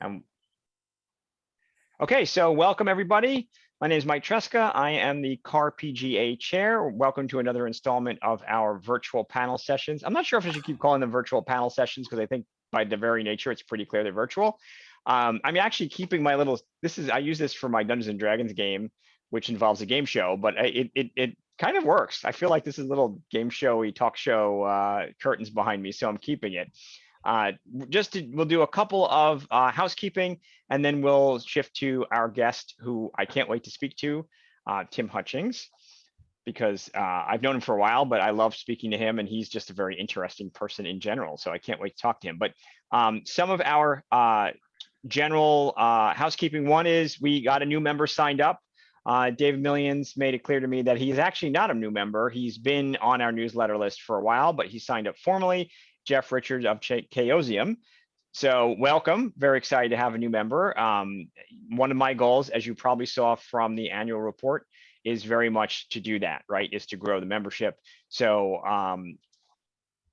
Um, okay, so welcome everybody. My name is Mike Tresca. I am the CAR-PGA chair. Welcome to another installment of our virtual panel sessions. I'm not sure if I should keep calling them virtual panel sessions because I think by the very nature, it's pretty clear they're virtual. I'm actually keeping my little, I use this for my Dungeons and Dragons game, which involves a game show, but it kind of works. I feel like this is a little game showy talk show curtains behind me, so I'm keeping it. We'll do a couple of housekeeping, and then we'll shift to our guest, who I can't wait to speak to, Tim Hutchings, because I've known him for a while, but I love speaking to him, and he's just a very interesting person in general. So I can't wait to talk to him. But some of our general housekeeping. One is we got a new member signed up. David Millions made it clear to me that he's actually not a new member. He's been on our newsletter list for a while, but he signed up formally. Jeff Richards of Chaosium. So welcome, very excited to have a new member. One of my goals, as you probably saw from the annual report, is very much to do that, right? Is to grow the membership. So,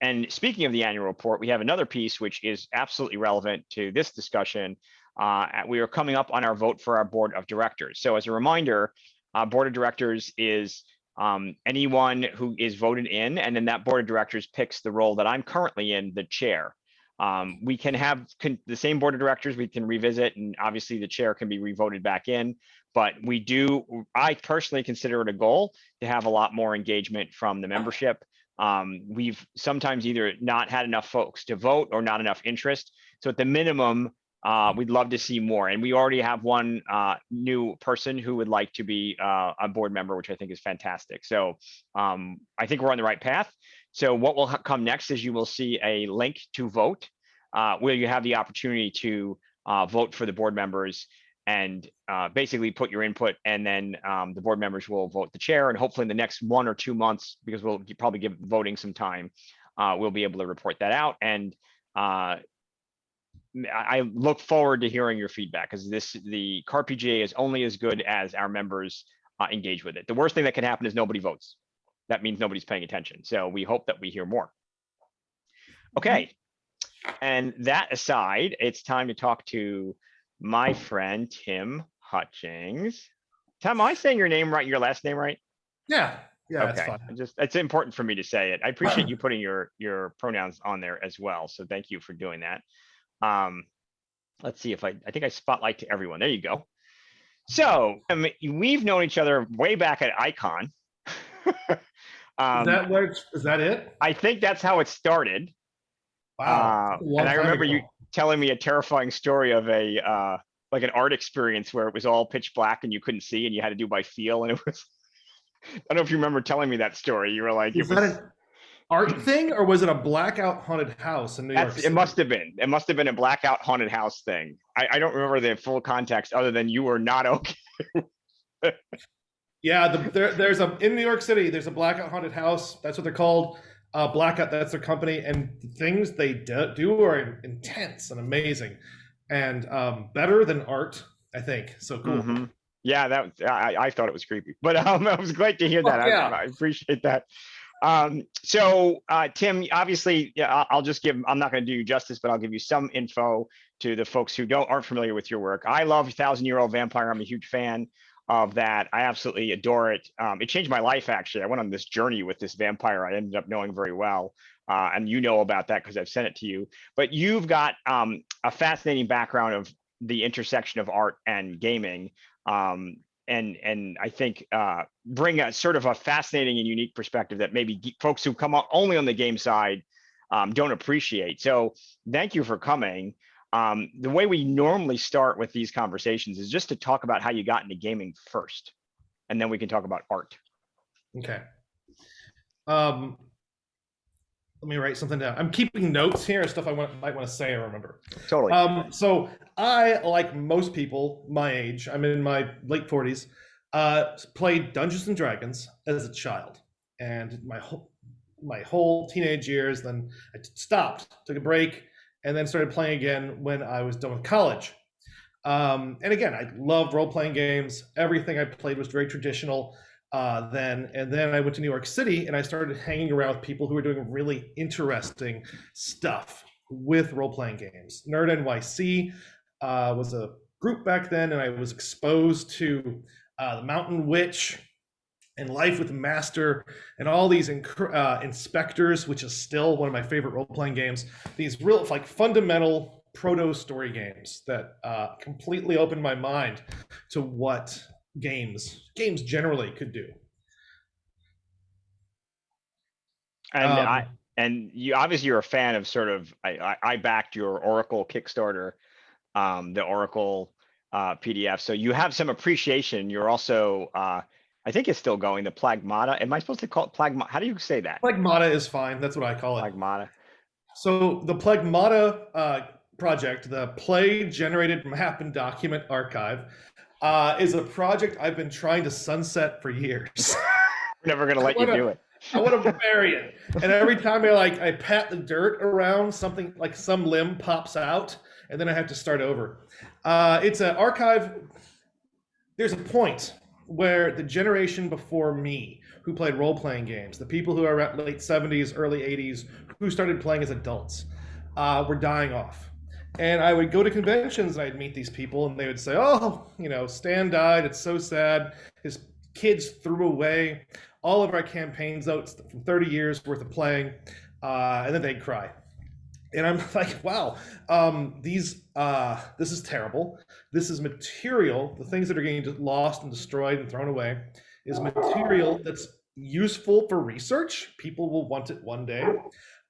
and speaking of the annual report, we have another piece which is absolutely relevant to this discussion. We are coming up on our vote for our board of directors. So as a reminder, board of directors is anyone who is voted in, and then that board of directors picks the role that I'm currently in, the chair. We can have the same board of directors, we can revisit, and obviously the chair can be revoted back in, but I personally consider it a goal to have a lot more engagement from the membership. We've sometimes either not had enough folks to vote or not enough interest. So at the minimum, we'd love to see more. And we already have one new person who would like to be a board member, which I think is fantastic. So I think we're on the right path. So what will come next is you will see a link to vote, where you have the opportunity to vote for the board members and basically put your input, and then the board members will vote the chair. And hopefully in the next 1 or 2 months, because we'll probably give voting some time, we'll be able to report that out. And I look forward to hearing your feedback, because the CAR-PGA is only as good as our members engage with it. The worst thing that can happen is nobody votes. That means nobody's paying attention. So we hope that we hear more. Okay. And that aside, it's time to talk to my friend, Tim Hutchings. Tim, am I saying your name right, your last name right? Yeah, okay. That's fine. It's important for me to say it. I appreciate you putting your pronouns on there as well. So thank you for doing that. Let's see if I think I spotlight to everyone. There you go. So we've known each other way back at Icon. Is that it? I think that's how it started. Wow. And I remember you telling me a terrifying story of a like an art experience where it was all pitch black and you couldn't see and you had to do by feel. And it was, I don't know if you remember telling me that story. You were like, is that an art thing, or was it a blackout haunted house in New York City? It must have been. It must have been a blackout haunted house thing. I don't remember the full context other than you were not okay. Yeah, there's in New York City, there's a blackout haunted house. That's what they're called. Blackout, that's their company, and the things they do are intense and amazing, and better than art, I think. So cool. Mm-hmm. Yeah, I thought it was creepy, but it was great to hear that. Yeah. I appreciate that. So Tim, obviously, I'm not going to do you justice, but I'll give you some info to the folks who aren't familiar with your work. I love 1,000-Year-Old Vampire. I'm a huge fan of that. I absolutely adore it. It changed my life, actually. I went on this journey with this vampire I ended up knowing very well. And you know about that because I've sent it to you. But you've got a fascinating background of the intersection of art and gaming. And I think bring a sort of a fascinating and unique perspective that maybe folks who come only on the game side don't appreciate. So thank you for coming. The way we normally start with these conversations is just to talk about how you got into gaming first, and then we can talk about art. Okay. Let me write something down. I'm keeping notes here and stuff I might want to say or remember. Totally. So I, like most people my age, I'm in my late 40s, played Dungeons and Dragons as a child, and my whole teenage years. Then I stopped, took a break, and then started playing again when I was done with college. And again, I loved role-playing games. Everything I played was very traditional then. And then I went to New York City and I started hanging around with people who were doing really interesting stuff with role-playing games. Nerd NYC was a group back then, and I was exposed to the Mountain Witch and Life with the Master and all these inspectors, which is still one of my favorite role-playing games. These real like fundamental proto story games that completely opened my mind to what games generally could do. And I Um, and you obviously you're a fan of sort of I backed your Oracle Kickstarter, the Oracle PDF. So you have some appreciation. You're also I think it's still going, the Plagmata. Am I supposed to call it Plagmata? How do you say that? Plagmata is fine. That's what I call it. Plagmata. So the Plagmata project, the Play Generated Map and Document Archive, is a project I've been trying to sunset for years. We're never gonna let you do it. I want to bury it. And every time I pat the dirt around, something like some limb pops out, and then I have to start over. It's an archive. There's a point where the generation before me who played role-playing games, the people who are at late 70s, early 80s, who started playing as adults, were dying off. And I would go to conventions and I'd meet these people and they would say, oh, Stan died. It's so sad. His kids threw away all of our campaign notes from 30 years worth of playing. And then they'd cry. And I'm like, wow, this is terrible. This is material. The things that are getting lost and destroyed and thrown away is material that's useful for research. People will want it one day.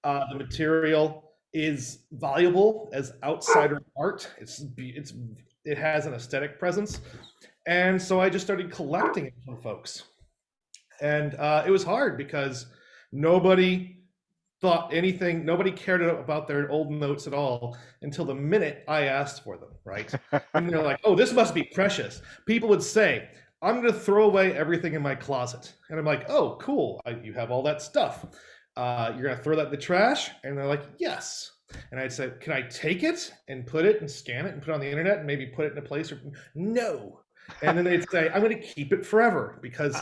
The material is valuable as outsider art. It has an aesthetic presence. And so I just started collecting it from folks. And it was hard because nobody thought anything, nobody cared about their old notes at all until the minute I asked for them, right? And they're like, oh, this must be precious. People would say, I'm going to throw away everything in my closet. And I'm like, oh, cool. You have all that stuff. You're going to throw that in the trash? And they're like, yes. And I'd say, can I take it and put it and scan it and put it on the internet and maybe put it in a place? No. And then they'd say, I'm going to keep it forever because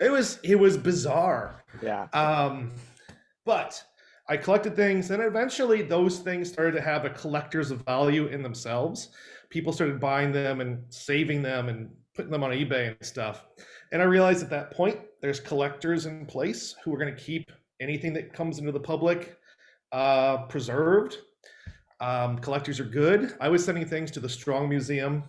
it was bizarre. Yeah. But I collected things, and eventually those things started to have a collector's value in themselves. People started buying them and saving them and putting them on eBay and stuff. And I realized at that point, there's collectors in place who are going to keep anything that comes into the public preserved. Collectors are good. I was sending things to the Strong Museum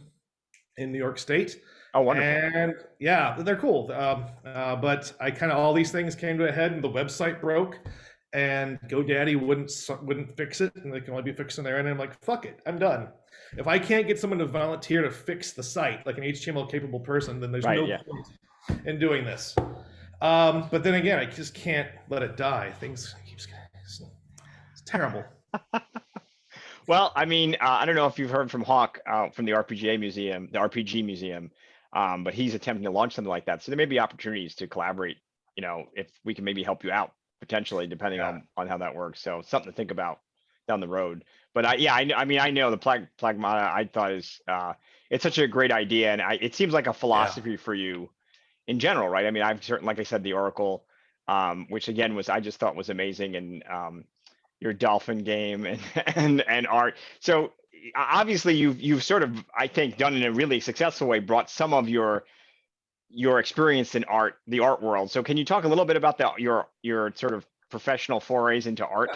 in New York State. Oh, wonderful. And yeah, they're cool. But all these things came to a head and the website broke and GoDaddy wouldn't fix it, and they can only be fixed on their end. And I'm like, fuck it, I'm done. If I can't get someone to volunteer to fix the site, like an HTML capable person, then there's no point in doing this. But then again, I just can't let it die. It's terrible. Well, I mean, I don't know if you've heard from Hawk from the RPG Museum, but he's attempting to launch something like that. So there may be opportunities to collaborate, if we can maybe help you out potentially, depending on how that works. So something to think about down the road. But I know the Plagmata, I thought it's such a great idea. And it seems like a philosophy for you in general, right? I mean, I've certainly, like I said, the Oracle, which again I just thought was amazing. And your dolphin game and art. So obviously you've sort of, I think, done in a really successful way, brought some of your experience in the art world. So can you talk a little bit about your sort of professional forays into art?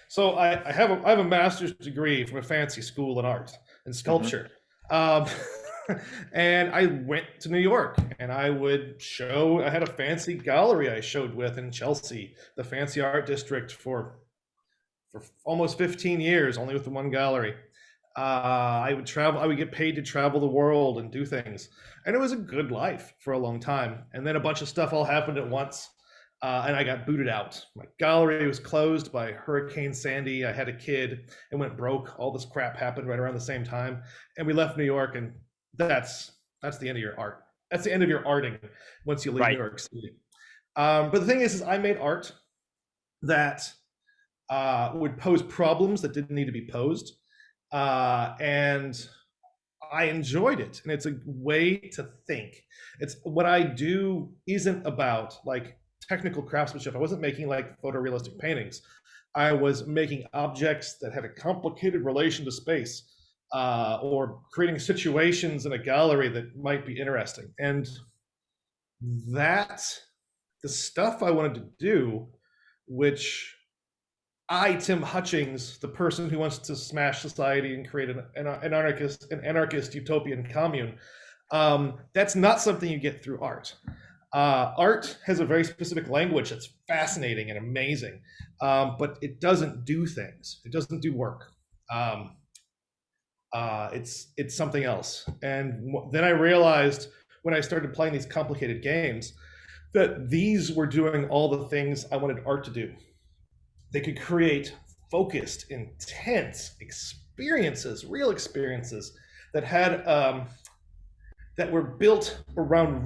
So I have a master's degree from a fancy school in art and sculpture. And I went to New York and I had a fancy gallery I showed with in Chelsea, the fancy art district for almost 15 years, only with the one gallery. I would get paid to travel the world and do things. And it was a good life for a long time. And then a bunch of stuff all happened at once. And I got booted out. My gallery was closed by Hurricane Sandy. I had a kid and went broke. All this crap happened right around the same time. And we left New York, and that's the end of your art. That's the end of your arting once you leave New York City. But the thing is I made art that would pose problems that didn't need to be posed. And I enjoyed it. And it's a way to think. It's what I do isn't about like technical craftsmanship. I wasn't making like photorealistic paintings. I was making objects that had a complicated relation to space. or creating situations in a gallery that might be interesting. And that's the stuff I wanted to do, which Tim Hutchings, the person who wants to smash society and create an anarchist utopian commune, that's not something you get through art. Art has a very specific language that's fascinating and amazing, but it doesn't do things. It doesn't do work. It's something else. And then I realized when I started playing these complicated games that these were doing all the things I wanted art to do. They could create focused, intense experiences, real experiences that had that were built around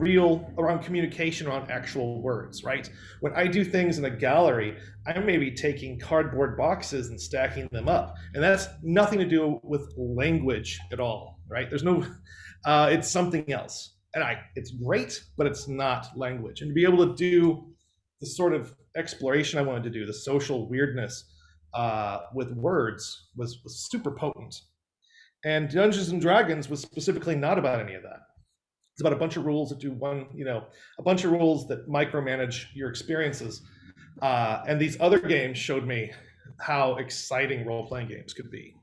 communication, around actual words, right? When I do things in a gallery, I may be taking cardboard boxes and stacking them up, and that's nothing to do with language at all, right? There's no, it's something else, and it's great, but it's not language. And to be able to do the sort of exploration I wanted to do, the social weirdness with words was super potent. And Dungeons and Dragons was specifically not about any of that. It's about a bunch of rules that do a bunch of rules that micromanage your experiences. And these other games showed me how exciting role-playing games could be.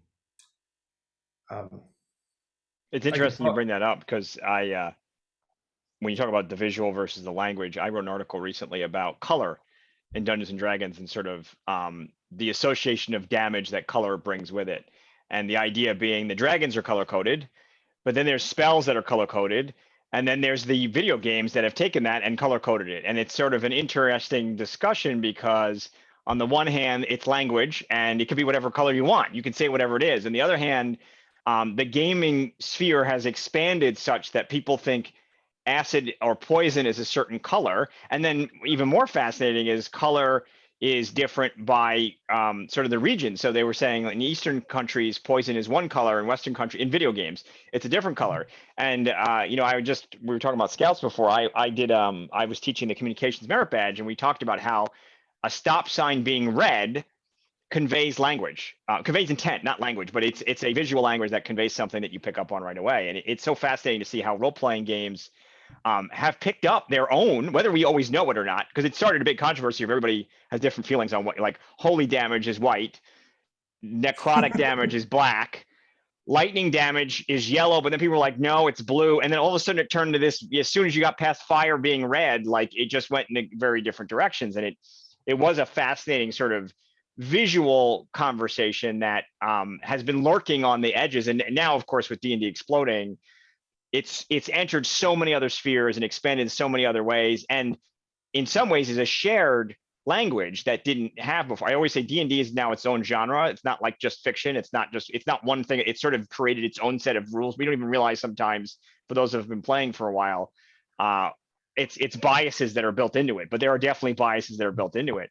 It's interesting you bring that up because when you talk about the visual versus the language, I wrote an article recently about color in Dungeons and Dragons and sort of the association of damage that color brings with it. And the idea being the dragons are color coded, but then there's spells that are color coded. And then there's the video games that have taken that and color coded it. And it's sort of an interesting discussion because on the one hand, it's language and it could be whatever color you want. You can say whatever it is. On the other hand, the gaming sphere has expanded such that people think acid or poison is a certain color. And then even more fascinating is color is different by sort of the region. So they were saying in Eastern countries, poison is one color. In Western country, in video games, it's a different color. And we were talking about scouts before. I was teaching the communications merit badge, and we talked about how a stop sign being red conveys language, conveys intent, not language, but it's a visual language that conveys something that you pick up on right away. And it's so fascinating to see how role-playing games have picked up their own, whether we always know it or not, because it started a big controversy of everybody has different feelings on what, like holy damage is white, necrotic damage is black, lightning damage is yellow, but then people were like, no, it's blue. And then all of a sudden it turned to this, as soon as you got past fire being red, like it just went in very different directions. And it was a fascinating sort of visual conversation that has been lurking on the edges. And now, of course, with D&D exploding, it's entered so many other spheres and expanded in so many other ways, and in some ways is a shared language that didn't have before. I always say D&D is now its own genre. It's not like just fiction. It's not one thing. It's sort of created its own set of rules. We don't even realize sometimes, for those that have been playing for a while, it's biases that are built into it, but there are definitely biases that are built into it.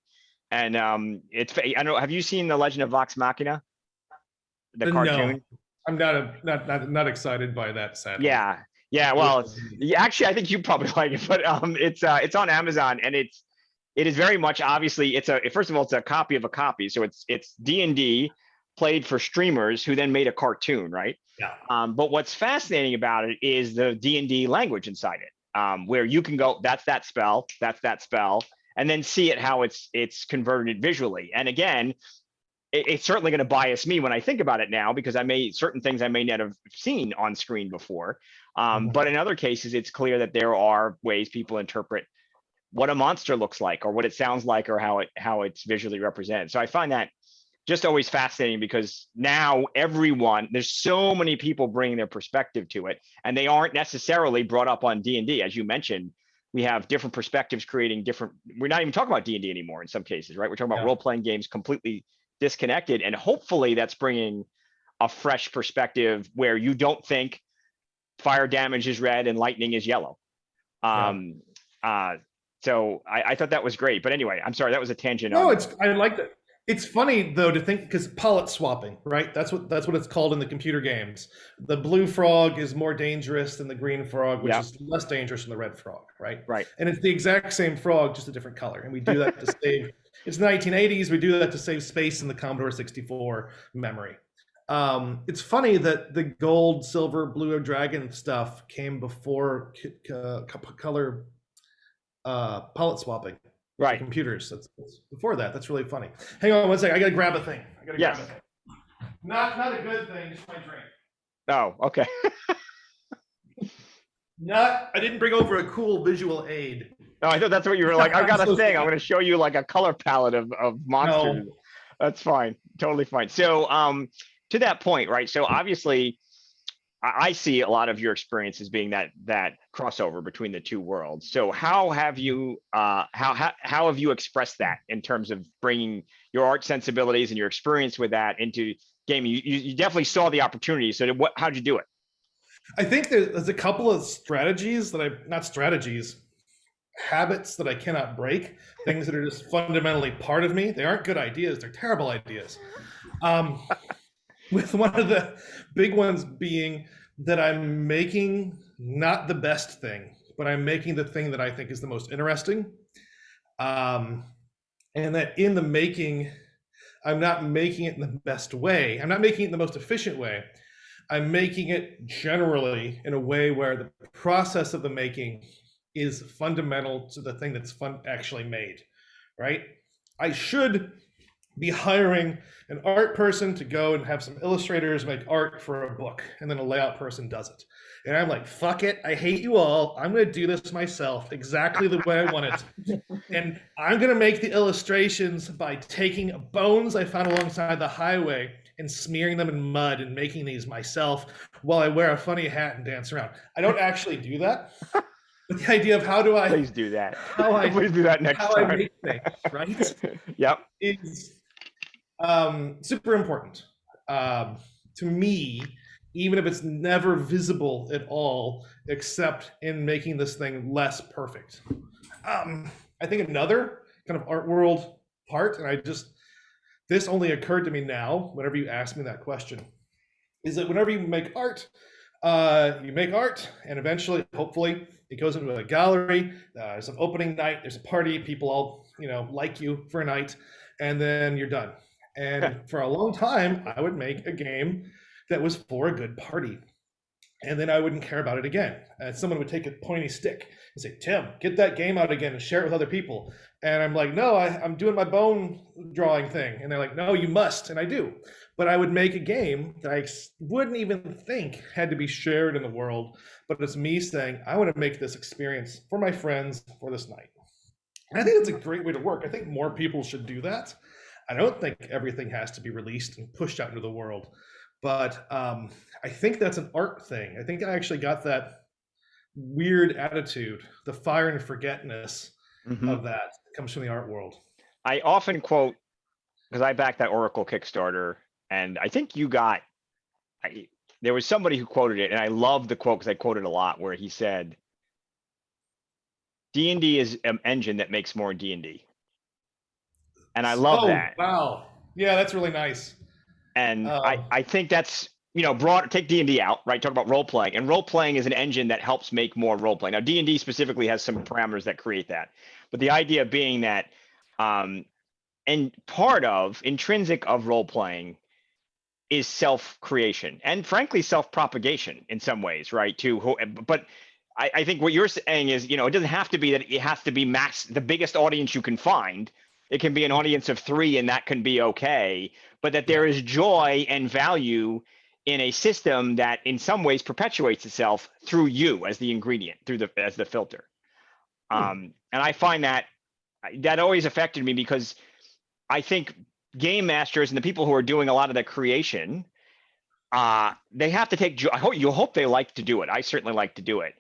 And I don't know, have you seen The Legend of Vox Machina? The cartoon? No. I'm not excited by that, sadly. Yeah. Well, actually, I think you probably like it, but it's on Amazon, and it is very much, obviously, first of all, it's a copy of a copy, so it's D&D played for streamers who then made a cartoon, right? Yeah. But what's fascinating about it is the D&D language inside it, where you can go, that's that spell, and then see it how it's converted visually. And again, it's certainly going to bias me when I think about it now, because certain things I may not have seen on screen before. But in other cases, it's clear that there are ways people interpret what a monster looks like, or what it sounds like, or how it's visually represented. So I find that just always fascinating, because now there's so many people bringing their perspective to it, and they aren't necessarily brought up on D&D. As you mentioned, we have different perspectives creating different, we're not even talking about D&D anymore in some cases, right? We're talking about role-playing games completely disconnected, and hopefully that's bringing a fresh perspective where you don't think fire damage is red and lightning is yellow. So I thought that was great, but anyway, I'm sorry, that was a tangent. No, I like that. It's funny though to think, because palette swapping, right? That's what it's called in the computer games. The blue frog is more dangerous than the green frog, which is less dangerous than the red frog, right? Right. And it's the exact same frog, just a different color. And we do that to save. It's the 1980s. We do that to save space in the Commodore 64 memory. It's funny that the gold, silver, blue dragon stuff came before color palette swapping for Right. computers. That's before that. That's really funny. Hang on one second. I gotta grab a thing. I gotta grab a Yes. thing. Not a good thing. Just my drink. Oh, okay. Not. I didn't bring over a cool visual aid. No, I thought that's what you were like. I've I'm got a so thing. I'm sad. going to show you like a color palette of monsters. No. That's fine. Totally fine. So, to that point, right? So obviously, I see a lot of your experience as being that crossover between the two worlds. So how have you how have you expressed that in terms of bringing your art sensibilities and your experience with that into gaming? You definitely saw the opportunity. So how'd you do it? I think there's a couple of strategies that not strategies, habits that I cannot break, things that are just fundamentally part of me. They aren't good ideas, they're terrible ideas. Um, with one of the big ones being that I'm making not the best thing, but I'm making the thing that I think is the most interesting. Um, and that in the making, I'm not making it in the best way. I'm not making it in the most efficient way. I'm making it generally in a way where the process of the making is fundamental to the thing that's actually made, right? I should be hiring an art person to go and have some illustrators make art for a book, and then a layout person does it. And I'm like, fuck it, I hate you all. I'm going to do this myself exactly the way I want it. And I'm going to make the illustrations by taking bones I found alongside the highway and smearing them in mud and making these myself while I wear a funny hat and dance around. I don't actually do that. But the idea of Please do that. how I Please do that next how I time. make things, right, Yep. is super important to me, even if it's never visible at all, except in making this thing less perfect. I think another kind of art world part, and this only occurred to me now whenever you ask me that question, is that whenever you make art, and eventually, hopefully, it goes into a gallery. There's an opening night. There's a party. People all like you for a night, and then you're done. And for a long time, I would make a game that was for a good party, and then I wouldn't care about it again. And someone would take a pointy stick and say, "Tim, get that game out again and share it with other people." And I'm like, "No, I'm doing my bone drawing thing." And they're like, "No, you must," and I do. But I would make a game that I wouldn't even think had to be shared in the world. But it's me saying, I want to make this experience for my friends for this night. And I think that's a great way to work. I think more people should do that. I don't think everything has to be released and pushed out into the world. But I think that's an art thing. I think I actually got that weird attitude, the fire and forgetness of that comes from the art world. I often quote, because I backed that Oracle Kickstarter, and I think there was somebody who quoted it, and I love the quote because I quote it a lot, where he said, D&D is an engine that makes more D&D. And I love that. Wow. Yeah, that's really nice. And I think that's, broad, take D&D out, right? Talk about role playing. And role playing is an engine that helps make more role play. Now, D&D specifically has some parameters that create that. But the idea being that, and intrinsic of role playing is self-creation and frankly self-propagation in some ways, right? But I think what you're saying is, it doesn't have to be that it has to be the biggest audience you can find. It can be an audience of 3 and that can be okay, but that there is joy and value in a system that in some ways perpetuates itself through you as the ingredient, as the filter. And I find that always affected me because I think game masters and the people who are doing a lot of the creation, they have to take. You hope they like to do it. I certainly like to do it.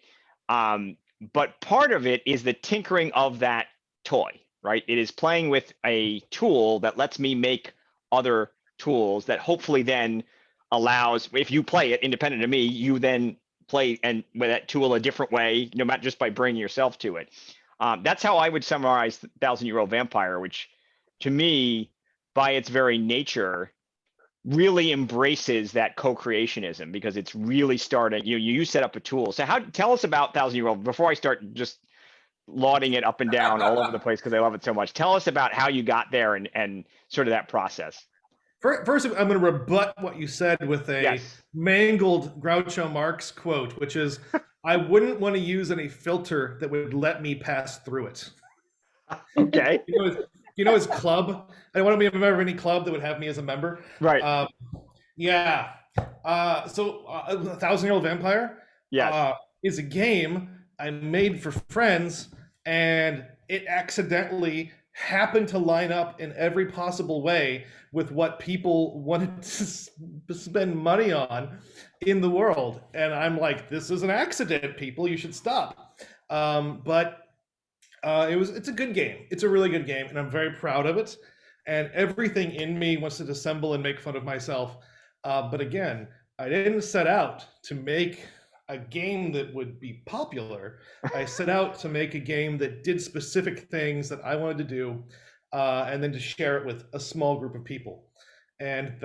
But part of it is the tinkering of that toy, right? It is playing with a tool that lets me make other tools that hopefully then allows, if you play it independent of me, you then play and with that tool a different way, not just by bringing yourself to it. That's how I would summarize 1,000-Year-Old Vampire, which to me, by its very nature, really embraces that co-creationism because it's really starting. You set up a tool. So tell us about 1,000-Year-Old before I start just lauding it up and down all over the place because I love it so much. Tell us about how you got there and sort of that process. First, I'm going to rebut what you said with a Yes. mangled Groucho Marx quote, which is, "I wouldn't want to use any filter that would let me pass through it." Okay. His club. I don't want to be a member of any club that would have me as a member. Right. Um, yeah. A Thousand-Year-Old Vampire Yes. is a game I made for friends, and it accidentally happened to line up in every possible way with what people wanted to spend money on in the world. And I'm like, this is an accident, people. You should stop. But it's a good game. It's a really good game, and I'm very proud of it. And everything in me wants to dissemble and make fun of myself. But again, I didn't set out to make a game that would be popular. I set out to make a game that did specific things that I wanted to do, and then to share it with a small group of people. And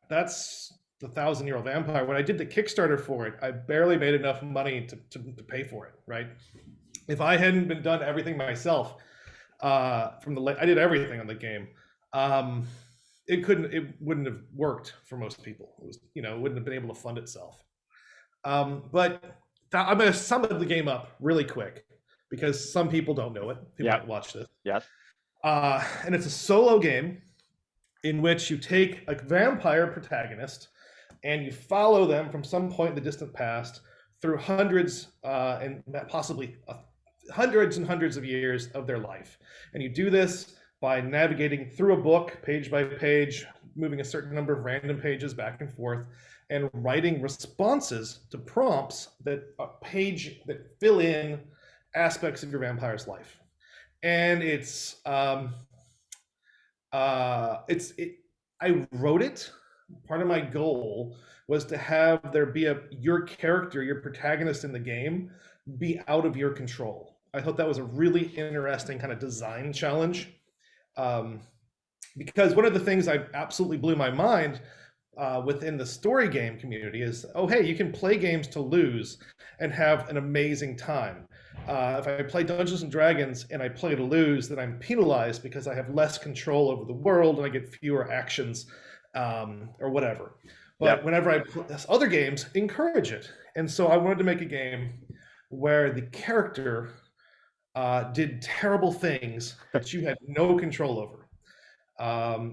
that's the Thousand-Year-Old Vampire. When I did the Kickstarter for it, I barely made enough money to pay for it, right? If I hadn't been done everything myself, I did everything on the game. It wouldn't have worked for most people. It wouldn't have been able to fund itself. But I'm going to sum the game up really quick because some people don't know it. Who Yep. might watch this. Yes. And it's a solo game in which you take a vampire protagonist and you follow them from some point in the distant past through hundreds and possibly hundreds and hundreds of years of their life. And you do this by navigating through a book, page by page, moving a certain number of random pages back and forth, and writing responses to prompts that fill in aspects of your vampire's life. And I wrote it. Part of my goal was to have there be your character, your protagonist in the game, be out of your control. I thought that was a really interesting kind of design challenge, because one of the things I absolutely blew my mind within the story game community is, oh, hey, you can play games to lose and have an amazing time. If I play Dungeons and Dragons and I play to lose, then I'm penalized because I have less control over the world and I get fewer actions or whatever. But whenever I play other games, encourage it. And so I wanted to make a game where the character did terrible things that you had no control over.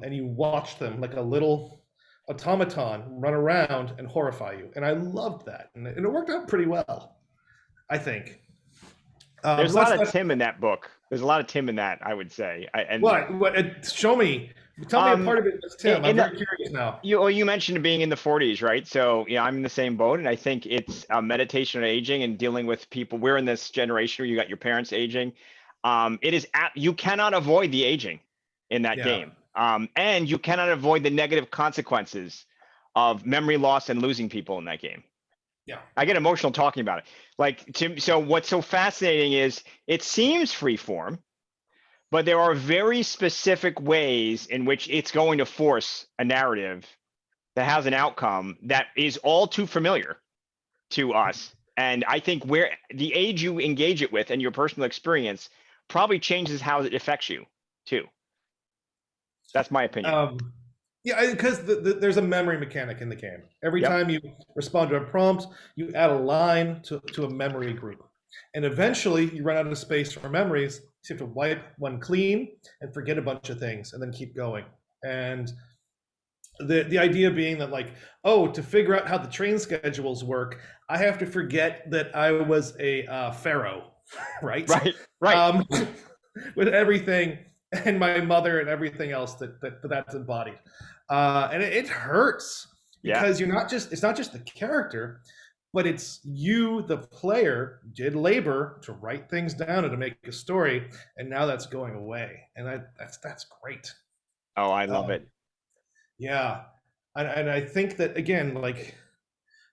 And you watched them like a little automaton run around and horrify you. And I loved that. And it worked out pretty well, I think. There's a lot of Tim in that book. There's a lot of Tim in that, I would say. Show me. Tell me a part of it that's Tim. I'm very curious now. You mentioned being in the 40s, right? So I'm in the same boat, and I think it's a meditation on aging and dealing with people. We're in this generation where you got your parents aging. You cannot avoid the aging in that game, and you cannot avoid the negative consequences of memory loss and losing people in that game. Yeah, I get emotional talking about it. Like Tim. So what's so fascinating is it seems freeform, but there are very specific ways in which it's going to force a narrative that has an outcome that is all too familiar to us. And I think where the age you engage it with and your personal experience probably changes how it affects you too. That's my opinion. Because there's a memory mechanic in the game. Every time you respond to a prompt, you add a line to a memory group. And eventually you run out of space for memories. So you have to wipe one clean and forget a bunch of things and then keep going. And the idea being that, like, to figure out how the train schedules work, I have to forget that I was a pharaoh, right? Right. With everything and my mother and everything else that's embodied. And it hurts because it's not just the character, but it's you, the player, did labor to write things down and to make a story, and now that's going away, and that's great. Oh, I love it. Yeah, and I think that, again, like,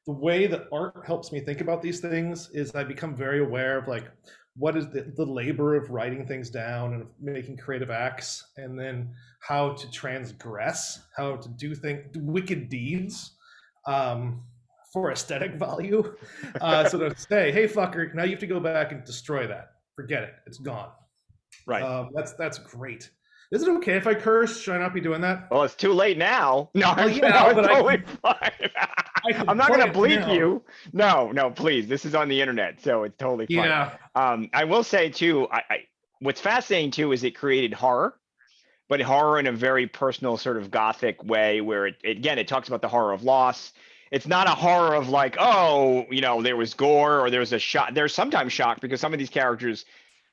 the way that art helps me think about these things is I become very aware of, like, what is the labor of writing things down and of making creative acts, and then how to transgress, how to do wicked deeds for aesthetic value. So to say, hey, fucker, now you have to go back and destroy that. Forget it. It's gone. Right. That's great. Is it okay if I curse? Should I not be doing that? Well, it's too late now. No, Well, no, yeah, it's but totally fine. I I'm can not play gonna it bleep now. you. No, no, please. This is on the internet, so it's totally fine. Yeah. I will say too, what's fascinating too is it created horror, but horror in a very personal sort of gothic way where again, it talks about the horror of loss. It's not a horror of like, oh, there was gore or there was a shock. There's sometimes shock because some of these characters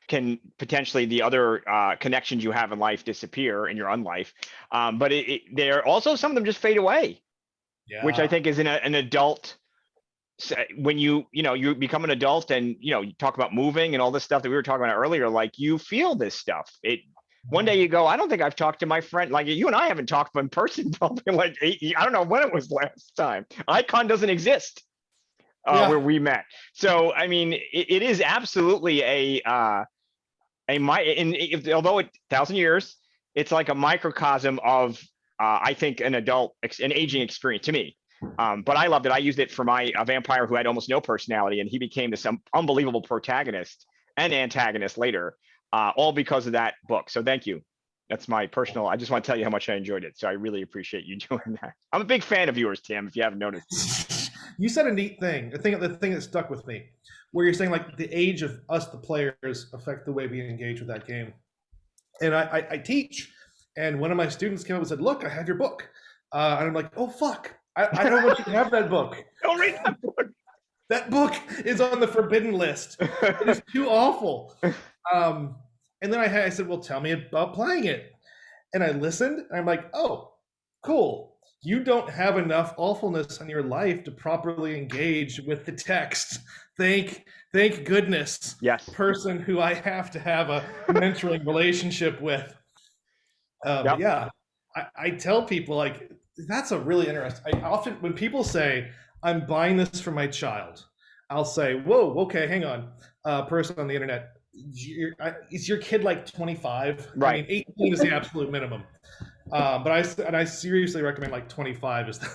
can potentially the other connections you have in life disappear in your unlife. But they're also some of them just fade away, which I Yeah. think is an adult. When you become an adult and you talk about moving and all this stuff that we were talking about earlier, like you feel this stuff. One day you go, I don't think I've talked to my friend. Like you and I haven't talked in person probably like I don't know when it was last time. Icon doesn't exist where Yeah. we met. So I mean, it is absolutely although 1,000 years, it's like a microcosm of I think an aging experience to me. But I loved it. I used it for a vampire who had almost no personality, and he became this unbelievable protagonist and antagonist later, all because of that book. So thank you. That's my personal. I just want to tell you how much I enjoyed it. So I really appreciate you doing that. I'm a big fan of yours, Tim. If you haven't noticed. You said a neat thing. The thing that stuck with me, where you're saying like the age of us, the players, affect the way we engage with that game. And I teach, and one of my students came up and said, "Look, I have your book," and I'm like, "Oh fuck, I don't want you to have that book. Don't read that book. That book is on the forbidden list. It is too awful." And then I said, "Well, tell me about playing it." And I listened, and I'm like, "Oh, cool. You don't have enough awfulness in your life to properly engage with the text. Thank goodness, Yes. person who I have to have a mentoring relationship with." But Yep. yeah, I tell people like that's a really interesting. I often when people say I'm buying this for my child, I'll say, "Whoa, okay, hang on, person on the internet." Is your kid like 25? I Right. mean, 18 is the absolute minimum. But I seriously recommend like 25 is the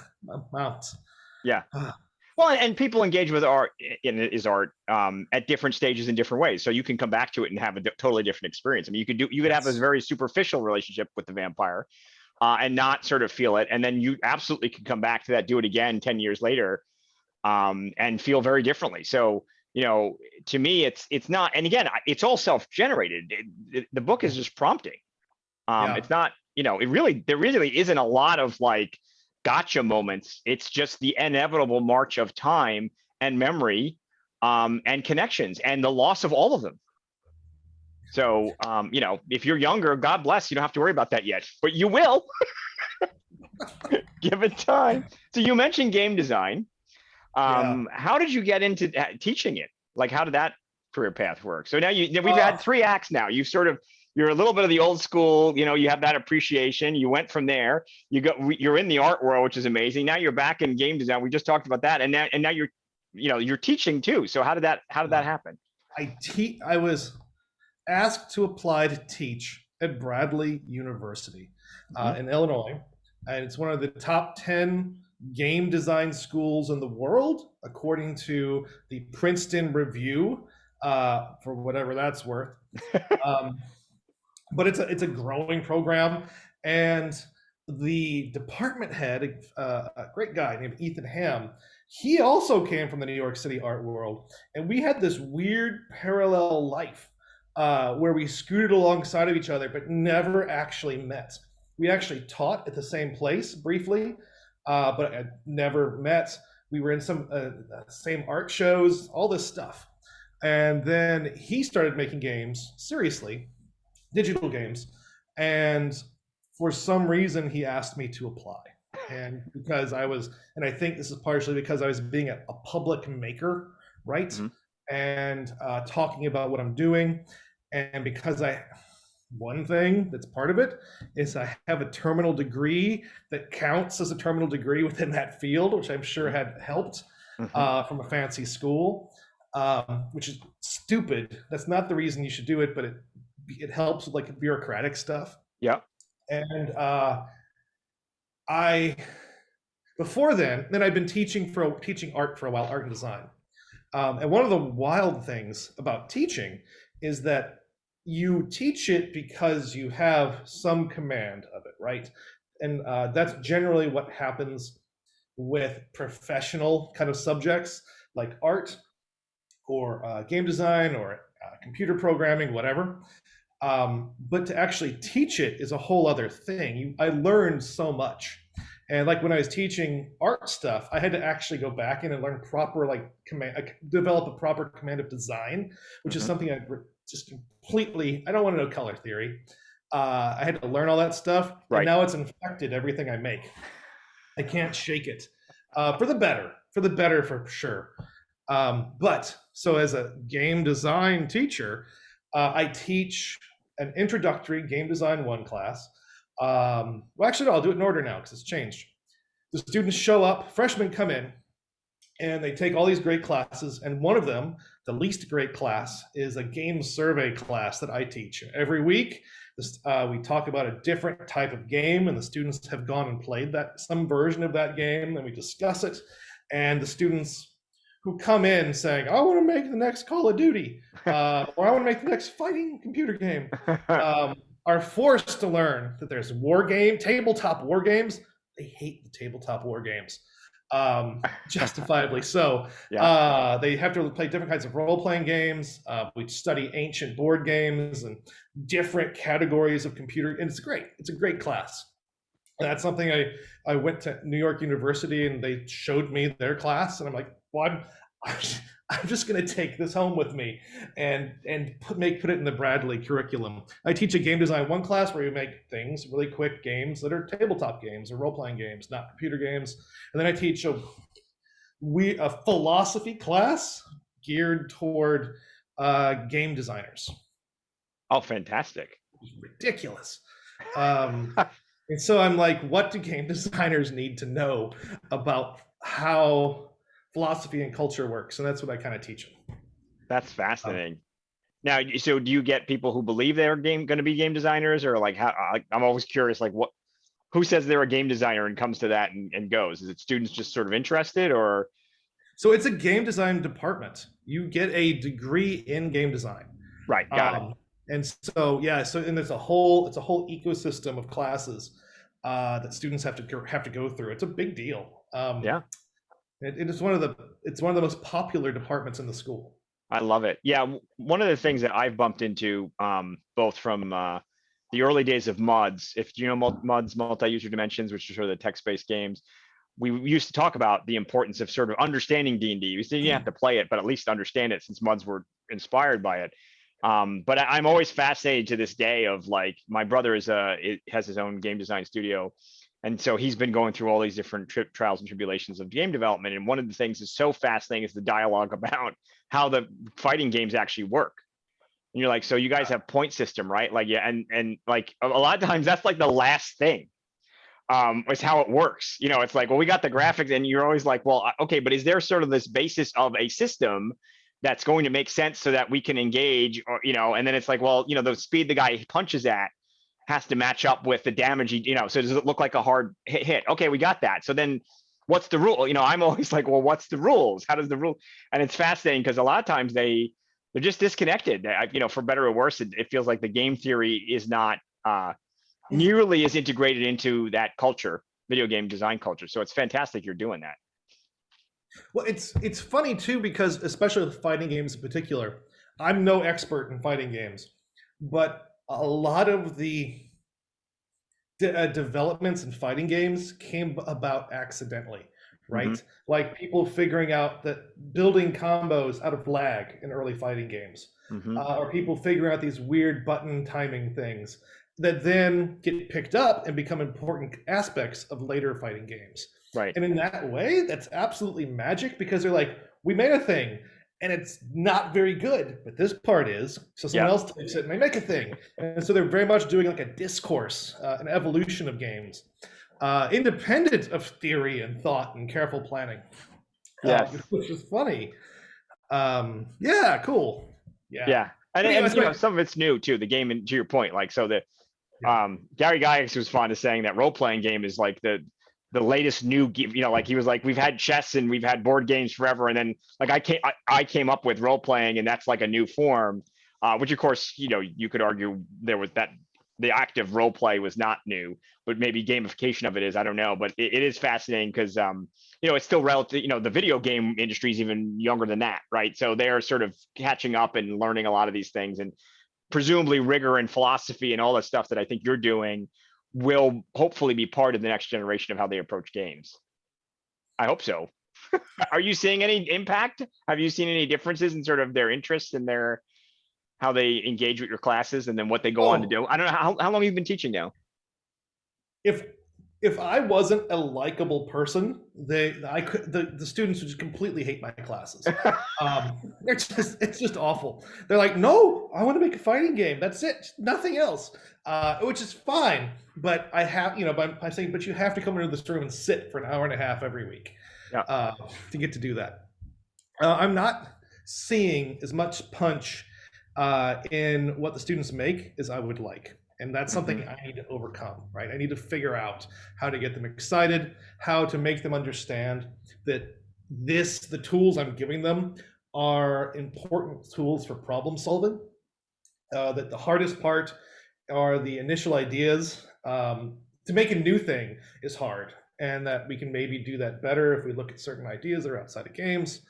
amount. Yeah. Well, and people engage with art is art at different stages in different ways. So you can come back to it and have a totally different experience. I mean, you could have a Yes. very superficial relationship with the vampire and not sort of feel it, and then you absolutely can come back to that, do it again 10 years later, and feel very differently. So to me, it's not. And again, it's all self-generated. The book is just prompting. Yeah. It's not. There really isn't a lot of like gotcha moments. It's just the inevitable march of time and memory and connections and the loss of all of them. So, if you're younger, God bless, you don't have to worry about that yet, but you will. Give it time. So you mentioned game design. Yeah. How did you get into teaching it? Like, how did that career path work? So now we've Uh, had 3 acts now. You're a little bit of the old school, you have that appreciation. You went from there. You're in the art world, which is amazing. Now you're back in game design. We just talked about that. And now you're teaching too. So how did that happen? I was asked to apply to teach at Bradley University Mhm. in Illinois, and it's one of the top 10 game design schools in the world, according to the Princeton Review, for whatever that's worth. Um, but it's a growing program, and the department head, a great guy named Ethan Ham, he also came from the New York City art world, and we had this weird parallel life where we scooted alongside of each other, but never actually met. We actually taught at the same place briefly, but never met. We were in some same art shows, all this stuff, and then he started making games seriously, digital games, and for some reason he asked me to apply. And I think this is partially because I was being a public maker, right? Mhm. And talking about what I'm doing. And because one thing that's part of it is I have a terminal degree that counts as a terminal degree within that field, which I'm sure had helped Mhm. from a fancy school, which is stupid. That's not the reason you should do it, but it helps with like bureaucratic stuff. Yep. And I before then I'd been teaching art for a while, art and design. And one of the wild things about teaching is that you teach it because you have some command of it, right? And that's generally what happens with professional kind of subjects like art or game design or computer programming, whatever. But to actually teach it is a whole other thing. I learned so much. And like when I was teaching art stuff, I had to actually go back in and learn proper like command, develop a proper command of design, which is Mhm. something I just completely. I don't want to know color theory. I had to learn all that stuff, and Right. now it's infected everything I make. I can't shake it. For the better, for sure. But so as a game design teacher, I teach an introductory game design one class. Well, actually, no, I'll do it in order now because it's changed. The students show up, freshmen come in, and they take all these great classes. And one of them, the least great class, is a game survey class that I teach. Every week, we talk about a different type of game, and the students have gone and played that some version of that game, and we discuss it. And the students who come in saying, "I want to make the next Call of Duty," or "I want to make the next fighting computer game," are forced to learn that there's tabletop war games. They hate the tabletop war games, justifiably so. Yeah. They have to play different kinds of role-playing games. We study ancient board games and different categories of computer, and it's great. It's a great class. And that's something I went to New York University and they showed me their class, and I'm like, well, I'm just going to take this home with me and put it in the Bradley curriculum. I teach a game design one class where you make things, really quick games that are tabletop games or role-playing games, not computer games. And then I teach a philosophy class geared toward game designers. Oh, fantastic. Ridiculous. And so I'm like, what do game designers need to know about how philosophy and culture works? And that's what I kind of teach them. That's fascinating. Now, so do you get people who believe they're going to be game designers, or like how? I'm always curious, like who says they're a game designer and comes to that and goes? Is it students just sort of interested, or? So it's a game design department. You get a degree in game design. Right, got it. And so yeah, and it's a whole ecosystem of classes that students have to go through. It's a big deal. Yeah, It is one of the most popular departments in the school. I love it. Yeah, one of the things that I've bumped into, both from the early days of MUDs, if you know MUDs, multi-user dimensions, which are sort of the text-based games, we used to talk about the importance of sort of understanding D&D. We said you have to play it, but at least understand it, since MUDs were inspired by it. But I'm always fascinated to this day of, like, my brother has his own game design studio. And so he's been going through all these different trials and tribulations of game development. And one of the things that's so fascinating is the dialogue about how the fighting games actually work. And you're like, so you guys have point system, right? Like, yeah. And like a lot of times that's like the last thing, is how it works. It's like, well, we got the graphics, and you're always like, well, okay, but is there sort of this basis of a system that's going to make sense so that we can engage, or, and then it's like, well, the speed the guy punches at has to match up with the damage so does it look like a hard hit? Okay, we got that. So then what's the rule? I'm always like, well, what's the rules? How does the rule? And it's fascinating because a lot of times they're just disconnected. For better or worse, it feels like the game theory is not nearly as integrated into that culture, video game design culture. So it's fantastic you're doing that. Well, it's funny too, because especially with fighting games in particular, I'm no expert in fighting games, but a lot of the developments in fighting games came about accidentally, right? Mm-hmm. Like people figuring out that building combos out of lag in early fighting games, Mm-hmm. or people figuring out these weird button timing things that then get picked up and become important aspects of later fighting games. Right. And in that way, that's absolutely magic, because they're like, we made a thing and it's not very good, but this part is. So someone else takes it and they make a thing. And so they're very much doing like a discourse, an evolution of games, independent of theory and thought and careful planning. Yes. Which is funny. Yeah, cool. Yeah. And some of it's new too, the game, and to your point, like, so that Gary Gygax was fond of saying that role-playing game is like the latest new game. Like he was like, we've had chess and we've had board games forever, and then like I came up with role-playing, and that's like a new form. which of course, you could argue there was that the active role play was not new, but maybe gamification of it is, I don't know, but it is fascinating because, it's still relative, the video game industry is even younger than that, right? So they're sort of catching up and learning a lot of these things, and presumably rigor and philosophy and all the stuff that I think you're doing will hopefully be part of the next generation of how they approach games. I hope so. Are you seeing any impact? Have you seen any differences in sort of their interests and how they engage with your classes and then what they go on to do? I don't know how long have you been teaching now? If I wasn't a likable person, the students would just completely hate my classes. It's just awful. They're like, no, I want to make a fighting game. That's it, nothing else, which is fine. But I have, I'm saying, but you have to come into this room and sit for an hour and a half every week to get to do that. I'm not seeing as much punch in what the students make as I would like. And that's something I need to overcome, right? I need to figure out how to get them excited, how to make them understand that the tools I'm giving them are important tools for problem solving, that the hardest part are the initial ideas. To make a new thing is hard, and that we can maybe do that better if we look at certain ideas that are outside of games.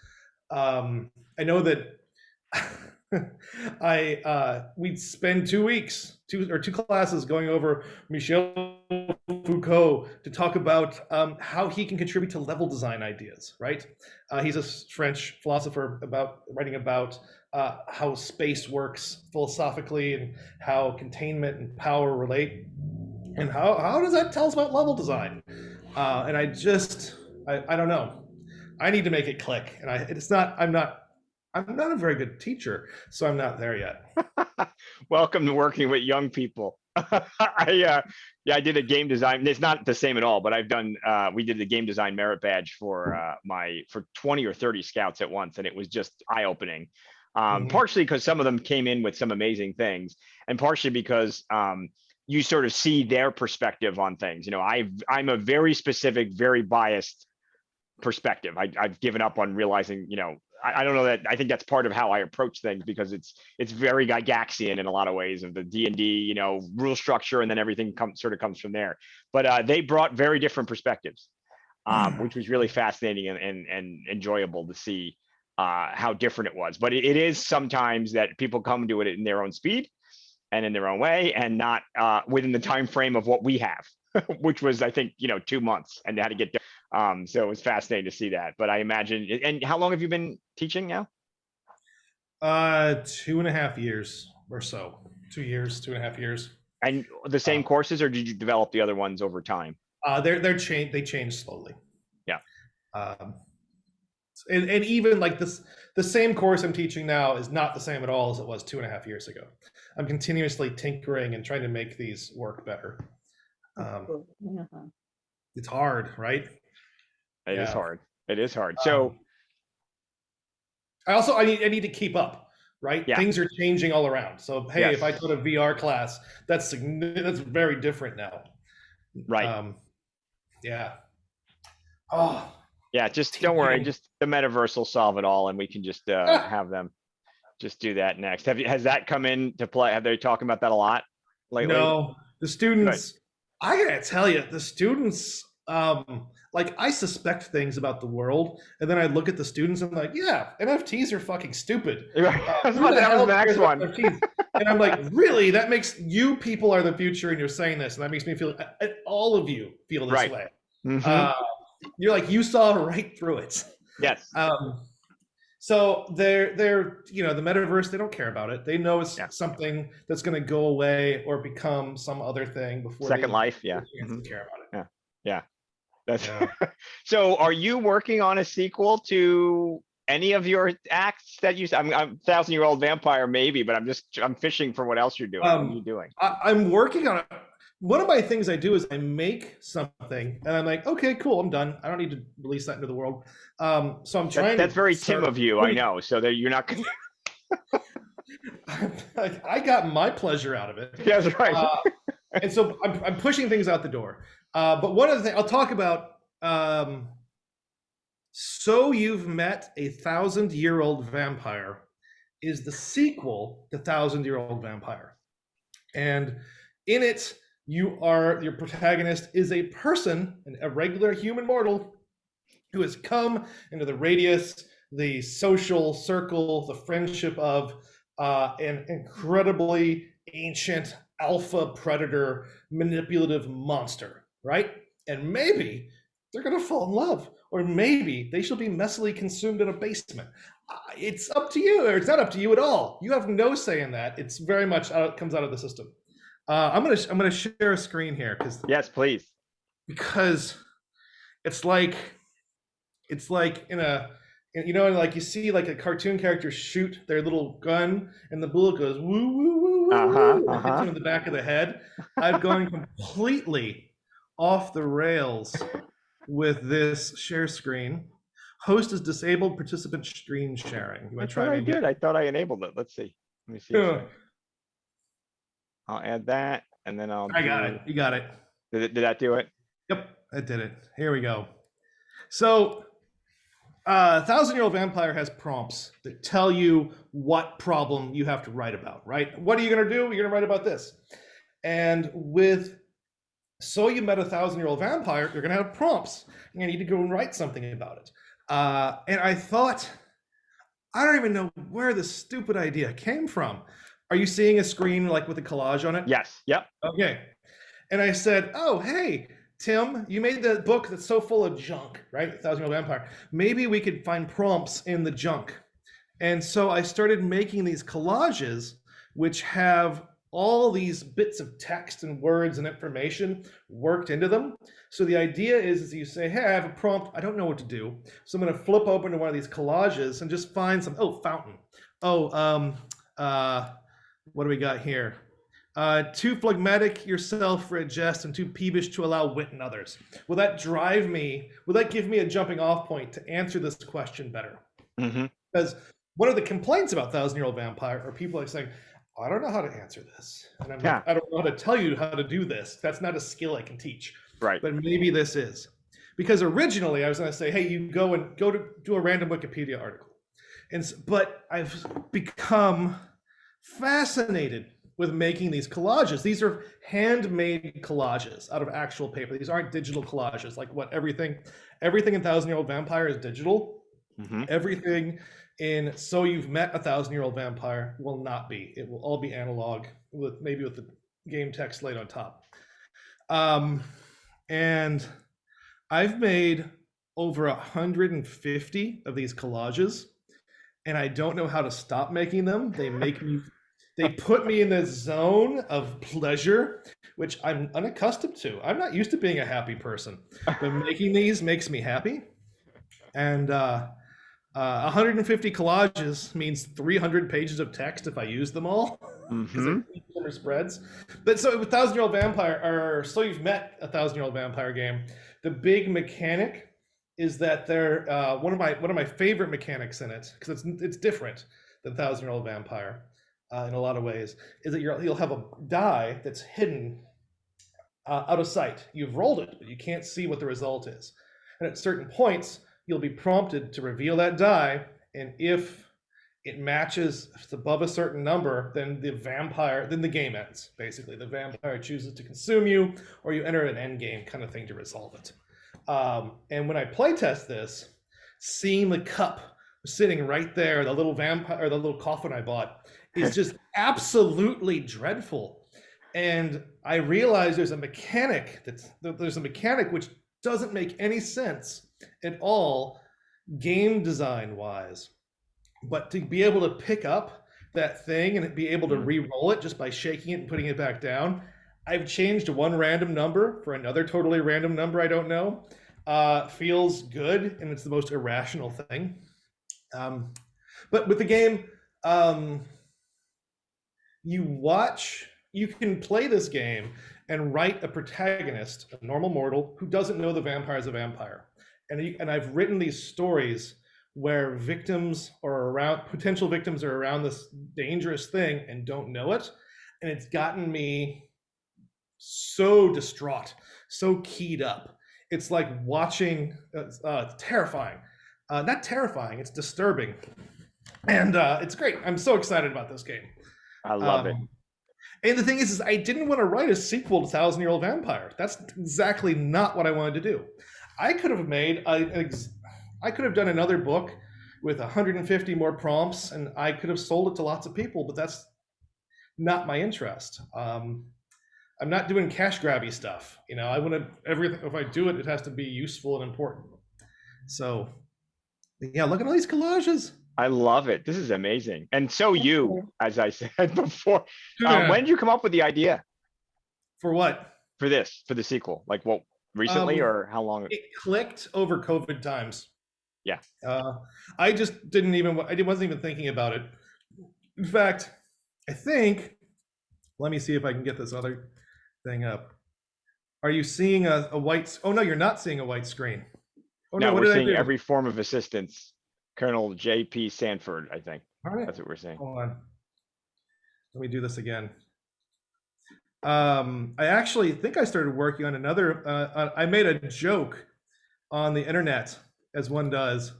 I know that we'd spend 2 weeks, two classes going over Michel Foucault to talk about how he can contribute to level design ideas, right? He's a French philosopher writing about how space works philosophically and how containment and power relate, and how does that tell us about level design? And I don't know. I need to make it click, and I'm not a very good teacher, so I'm not there yet. Welcome to working with young people. I did a game design. It's not the same at all, but we did the game design merit badge for 20 or 30 scouts at once, and it was just eye-opening. Partially because some of them came in with some amazing things, and partially because you sort of see their perspective on things. I'm a very specific, very biased perspective. I've given up on realizing, I don't know that I think that's part of how I approach things, because it's very Gygaxian in a lot of ways of the D&D, rule structure, and then everything comes from there. But they brought very different perspectives, which was really fascinating and enjoyable to see how different it was. But it is sometimes that people come to it in their own speed and in their own way, and not within the time frame of what we have, which was, I think, 2 months, and how to get done. So it was fascinating to see that. But I imagine, and how long have you been teaching now? 2.5 years or so. 2 years, 2.5 years. And the same courses, or did you develop the other ones over time? They change slowly. Yeah. And even like this, the same course I'm teaching now is not the same at all as it was 2.5 years ago. I'm continuously tinkering and trying to make these work better. It's hard, right? It is hard. It is hard. So I need to keep up, right? Yeah. Things are changing all around. So hey, if I taught a VR class, that's very different now. Right. Yeah. Yeah, just don't worry. Just the metaverse will solve it all, and we can just have them just do that next. Has that come into play? Have they talking about that a lot lately? No, the students. Good. I gotta tell you, the students. Like, I suspect things about the world, and then I look at the students and I'm like, yeah, NFTs are fucking stupid. That was the next one. And I'm like, really? That makes you people are the future, and you're saying this, and that makes me feel. All of you feel this way. You're like, you saw right through it. Yes. So they're the metaverse, they don't care about it. They know it's something that's going to go away or become some other thing before Second Life. Care about it. Yeah. That's So are you working on a sequel to any of your acts that I'm 1,000-year-old vampire maybe, but I'm fishing for what else you're doing. What are you doing? I'm working on it. One of my things I do is I make something and I'm like, okay, cool, I'm done. I don't need to release that into the world. So I'm trying. That's very Tim of you, I know. So that you're not. I got my pleasure out of it. Yeah, that's right. And so I'm pushing things out the door. But one of the things I'll talk about. So you've met a 1,000-year-old vampire is the sequel to Thousand Year Old Vampire. And in it, your protagonist is a person, a regular human mortal, who has come into the radius, the social circle, the friendship of an incredibly ancient alpha predator manipulative monster, right? And maybe they're going to fall in love, or maybe they shall be messily consumed in a basement. It's up to you, or it's not up to you at all. You have no say in that. It's very much comes out of the system. I'm gonna share a screen here Yes, please. because it's like in a, you know, like you see like a cartoon character shoot their little gun and the bullet goes woo woo woo woo woo and hits him in the back of the head. I've gone completely off the rails with this share screen. Host is disabled, participant screen sharing. You want to try it again? I thought I enabled it. Let's see. Let me see. I'll add that, and then I got it. You got it. Did that do it? Yep, that did it. Here we go. So, Thousand Year Old Vampire has prompts that tell you what problem you have to write about, right? What are you going to do? You're going to write about this. And with So You Met a Thousand Year Old Vampire, you're going to have prompts. You're going to need to go and write something about it. And I thought, I don't even know where this stupid idea came from. Are you seeing a screen like with a collage on it? Yes. Yep. Okay. And I said, oh, hey, Tim, you made the book that's so full of junk, right? Thousand Year Old Vampire. Maybe we could find prompts in the junk. And so I started making these collages, which have all these bits of text and words and information worked into them. So the idea is you say, hey, I have a prompt. I don't know what to do. So I'm going to flip open to one of these collages and just find some, fountain. What do we got here? Too phlegmatic yourself for a jest and too peevish to allow wit in others. Will that drive me? Will that give me a jumping off point to answer this question better? Mm-hmm. Because one of the complaints about Thousand Year Old Vampire are people like saying, I don't know how to answer this. And I'm like, I don't know how to tell you how to do this. That's not a skill I can teach. Right. But maybe this is. Because originally I was going to say, hey, you go to do a random Wikipedia article. But I've become fascinated with making these collages. These are handmade collages out of actual paper. These aren't digital collages like what everything in Thousand Year Old Vampire is digital. Mm-hmm. Everything in So You've Met a Thousand Year Old Vampire will not be. It will all be analog with maybe with the game text laid on top. And I've made over 150 of these collages, and I don't know how to stop making them. They put me in a zone of pleasure, which I'm unaccustomed to. I'm not used to being a happy person, but making these makes me happy. And 150 collages means 300 pages of text if I use them all, because they're spreads. But so with Thousand Year Old Vampire, or So You've Met a Thousand Year Old Vampire game, the big mechanic is that they're one of my favorite mechanics in it, because it's different than Thousand Year Old Vampire in a lot of ways, is that you'll have a die that's hidden out of sight. You've rolled it, but you can't see what the result is. And at certain points, you'll be prompted to reveal that die, and if it matches, if it's above a certain number, then the game ends, basically. The vampire chooses to consume you, or you enter an end game kind of thing to resolve it. And when I playtest this, seeing the cup sitting right there, the little vampire, or the little coffin I bought, is just absolutely dreadful. And I realized there's a mechanic which doesn't make any sense at all game design wise, but to be able to pick up that thing and be able to re-roll it just by shaking it and putting it back down, I've changed one random number for another totally random number I don't know. Feels good, and it's the most irrational thing. But with the game, you can play this game and write a protagonist, a normal mortal, who doesn't know the vampire is a vampire. And I've written these stories where potential victims are around this dangerous thing and don't know it. And it's gotten me so distraught, so keyed up. It's like watching, terrifying. Not terrifying, it's disturbing. And it's great. I'm so excited about this game. I love it. Um, and the thing is I didn't want to write a sequel to Thousand Year Old Vampire. That's exactly not what I wanted to do. I could have I could have done another book with 150 more prompts, and I could have sold it to lots of people. But that's not my interest. I'm not doing cash grabby stuff. I want to everything. If I do it, it has to be useful and important. So, yeah, look at all these collages. I love it. This is amazing. And so as I said before, Yeah. when did you come up with the idea For what? for the sequel? Like, what, recently, Um, or how long? it clicked over COVID times. Yeah. I just didn't even. I wasn't even thinking about it. In fact, I think. Let me see if I can get this other thing up. Are you seeing a white? Oh no, you're not seeing a white screen. Oh no, No, what we're did I seeing do? every form of assistance. Colonel J.P. Sanford, I think. All right, That's what we're saying. hold on. Let me do this again. I actually think I started working on another. I made a joke on the internet, as one does.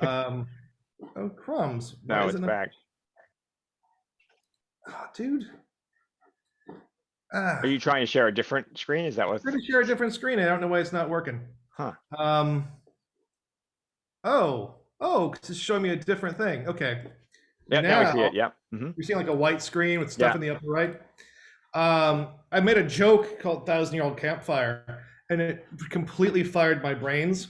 Oh crumbs! Why No, is it's it not? back. Oh, dude. Are you trying to share a different screen? Is that I'm what? trying to share a different screen. I don't know why it's not working. Huh. Oh, 'cause it's showing me a different thing. Okay. Yeah, now I see Now it. Yeah. Hmm. you're seeing like a white screen with stuff Yeah. in the upper right. I made a joke called Thousand Year Old Campfire, and it completely fired my brains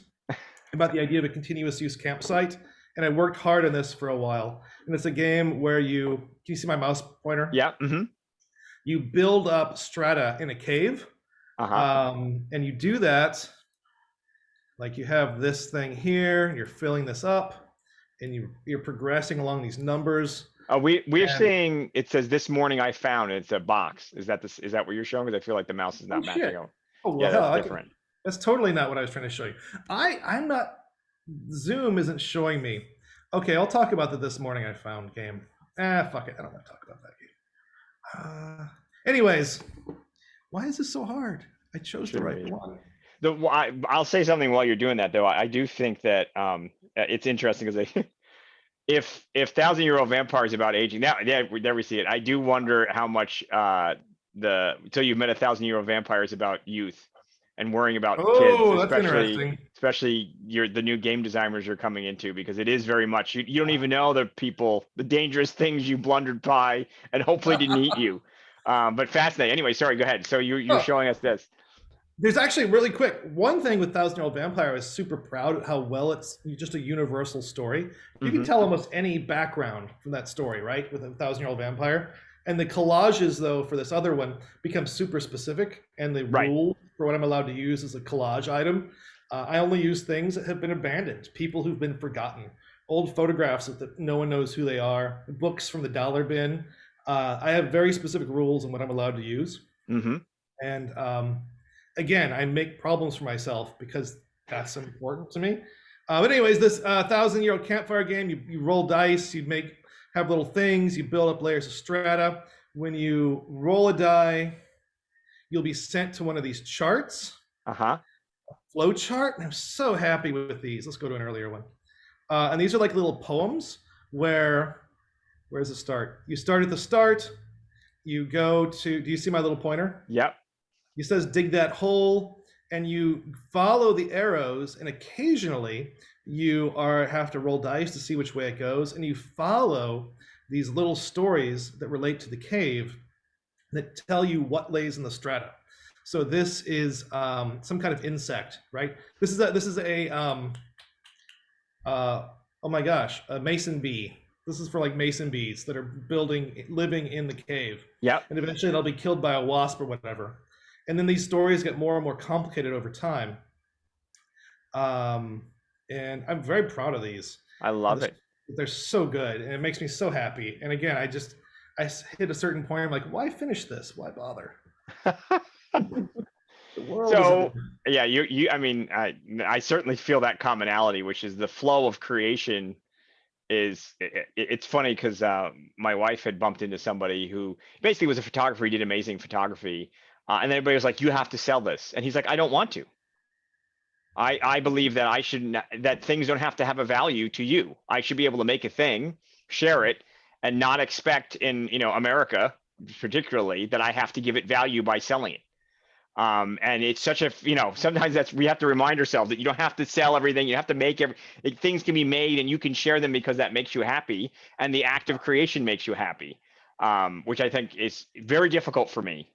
about the idea of a continuous use campsite. And I worked hard on this for a while. And it's a game where can you see my mouse pointer? Yeah. Hmm. You build up strata in a cave. Uh-huh. And you do that, like you have this thing here, and you're filling this up, and you're progressing along these numbers. We're And seeing, it says this morning I found, it's a box. Is that what you're showing? Because I feel like the mouse is oh not matching shit! up. Oh well, Yeah, hell, that's different. that's totally not what I was trying to show you. I'm not. Zoom isn't showing me. Okay, I'll talk about the this morning I found game. Fuck it. I don't want to talk about that game. Anyways, why is this so hard? I chose the Shouldn't right be. one. I'll say something while you're doing that, though. I do think that it's interesting because if Thousand Year Old Vampire is about aging, now there we see it. I do wonder how much Till You've Met a Thousand Year Old Vampire is about youth and worrying about kids, Oh, that's especially interesting. the new game designers you're coming into, because it is very much you don't even know the dangerous things you blundered by and hopefully didn't eat you. But fascinating. Anyway, sorry, go ahead. So you're Oh, showing us this. there's actually really quick one thing with Thousand Year Old Vampire. I was super proud of how well it's just a universal story. You can Hmm. tell almost any background from that story, right? With a Thousand Year Old Vampire. And the collages, though, for this other one become super specific, and the Right. rule for what I'm allowed to use as a collage item. I only use things that have been abandoned, people who've been forgotten, old photographs that no one knows who they are, books from the dollar bin. I have very specific rules on what I'm allowed to use. Hmm. And again, I make problems for myself because that's important to me. But anyways, this Thousand Year Old Campfire game, you roll dice, have little things, you build up layers of strata. When you roll a die, you'll be sent to one of these charts, Uh-huh. flow chart. And I'm so happy with these. Let's go to an earlier one. And these are like little poems where's the start? You start at the start. You go to, do you see my little pointer? Yep. He says, dig that hole, and you follow the arrows, and occasionally have to roll dice to see which way it goes, and you follow these little stories that relate to the cave that tell you what lays in the strata. So this is some kind of insect, right? This is a oh my gosh, a mason bee. This is for like mason bees that are living in the cave, Yep. and eventually they'll be killed by a wasp or whatever. And then these stories get more and more complicated over time. And I'm very proud of these. I love it. They're so good, and it makes me so happy. And again, I hit a certain point. I'm like, why finish this? Why bother? The world So is. yeah, I mean, I certainly feel that commonality, which is the flow of creation. It's funny because my wife had bumped into somebody who basically was a photographer. He did amazing photography, and then everybody was like, "You have to sell this," and he's like, "I don't want to." I believe that that things don't have to have a value to you. I should be able to make a thing, share it, and not expect in, America particularly, that I have to give it value by selling it. And it's such a, sometimes we have to remind ourselves that you don't have to sell everything. You have to make things can be made and you can share them because that makes you happy. And the act of creation makes you happy. Which I think is very difficult for me.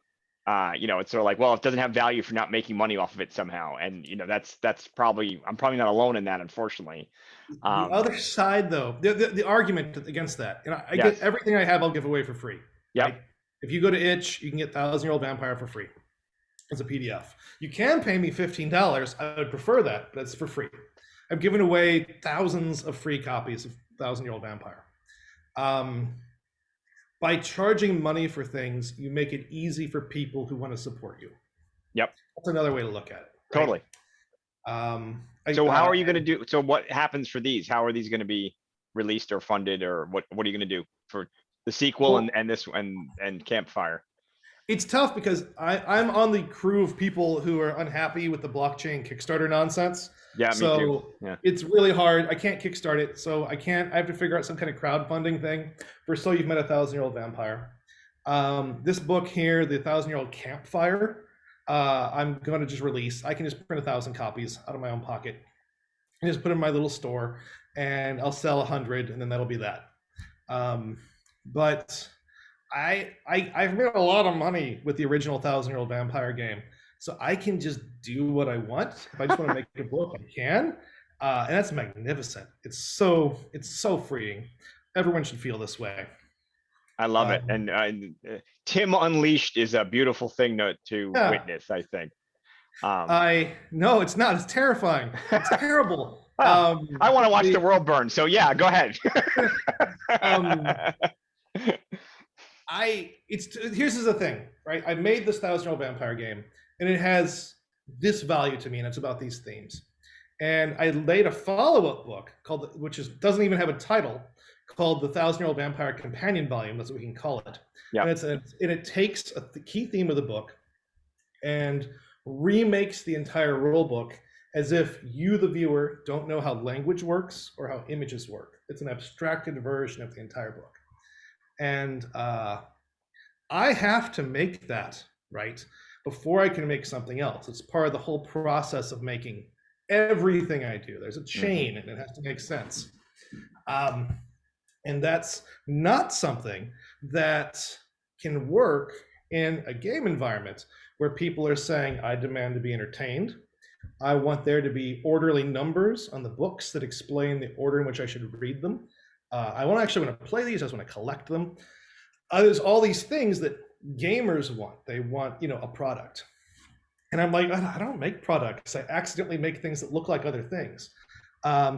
It's sort of like, well, it doesn't have value for not making money off of it somehow. And, that's probably, I'm probably not alone in that, unfortunately. The other side, though, the argument against that, I Yes. get everything I have, I'll give away for free. Yep. Right? If you go to Itch, you can get 1,000-Year-Old Vampire for free as a PDF. You can pay me $15. I would prefer that, but it's for free. I've given away thousands of free copies of 1,000-Year-Old Vampire. By charging money for things, you make it easy for people who want to support you. Yep. That's another way to look at it. Right? Totally. So how are you going to do? So what happens for these? How are these going to be released or funded, or what are you going to do for the sequel Well, and this and Campfire? It's tough because I'm on the crew of people who are unhappy with the blockchain Kickstarter nonsense. Yeah, me too. Yeah. It's really hard. I can't kickstart it, so I have to figure out some kind of crowdfunding thing for So You've Met a 1,000-Year-Old Vampire. This book here, The 1,000-Year-Old Campfire, I'm going to just release. I can just print 1,000 copies out of my own pocket and just put it in my little store, and I'll sell 100, and then that'll be that. But I've made a lot of money with the original 1,000-Year-Old Vampire game, so I can just do what I want. If I just want to make a book, I can, and that's magnificent. It's so freeing. Everyone should feel this way. I love it. And Tim Unleashed is a beautiful thing to witness, I think. No, it's not. It's terrifying. It's terrible. I want to watch the world burn. So yeah, go ahead. Here's the thing, right? I made this 1,000-Year-Old Vampire game, and it has this value to me, and it's about these themes. And I made a follow-up book doesn't even have a title, called the 1,000-Year-Old Vampire Companion Volume. That's what we can call it. Yeah. And it takes the key theme of the book and remakes the entire rule book as if you, the viewer, don't know how language works or how images work. It's an abstracted version of the entire book. And I have to make that, right, before I can make something else. It's part of the whole process of making everything I do. There's a chain, and it has to make sense. And that's not something that can work in a game environment where people are saying, I demand to be entertained. I want there to be orderly numbers on the books that explain the order in which I should read them. I want to play these. I just want to collect them. There's all these things that gamers want. They want, a product. And I'm like, I don't make products. I accidentally make things that look like other things.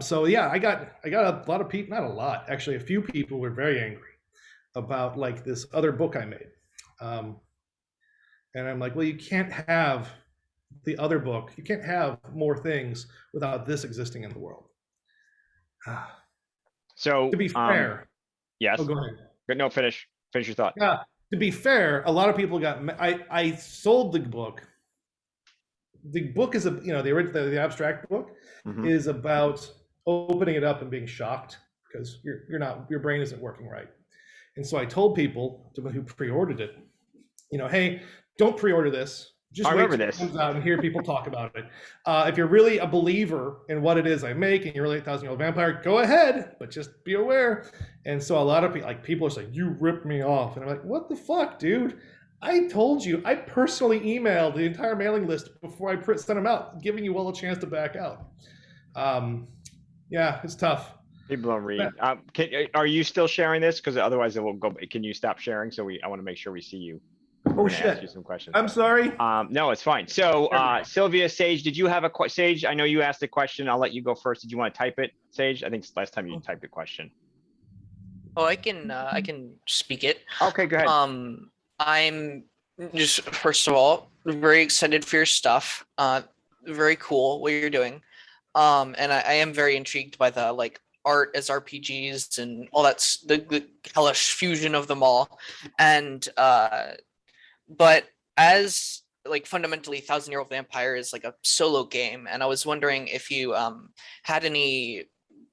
So yeah, I got a lot of people, not a lot, actually a few people were very angry about like this other book I made. And I'm like, well, you can't have the other book. You can't have more things without this existing in the world. So to be fair. Yes. Oh, go ahead. No, finish your thought. Yeah. To be fair, a lot of people I sold the book. The book is the abstract book is about opening it up and being shocked because your brain isn't working right. And so I told people who pre-ordered it, hey, don't pre-order this. Just wait till it comes out and hear people talk about it. If you're really a believer in what it is I make and you're really a 1,000-Year-Old Vampire, go ahead, but just be aware. And so a lot of people are saying, you ripped me off. And I'm like, what the fuck, dude? I told you, I personally emailed the entire mailing list before I sent them out, giving you all a chance to back out. Yeah, it's tough. People don't read. Are you still sharing this? Because otherwise it will go. Can you stop sharing? I want to make sure we see you. Oh shit! Ask you some questions. I'm sorry. No, it's fine. So Sylvia, Sage, did you have a Sage? I know you asked a question. I'll let you go first. Did you want to type it, Sage? I think last time you typed a question. Oh, I can speak it. Okay, go ahead. I'm just, first of all, very excited for your stuff. Very cool what you're doing. And I am very intrigued by the art as RPGs and all that's the hellish fusion of them all. And but as like fundamentally Thousand Year Old Vampire is like a solo game, and I was wondering if you had any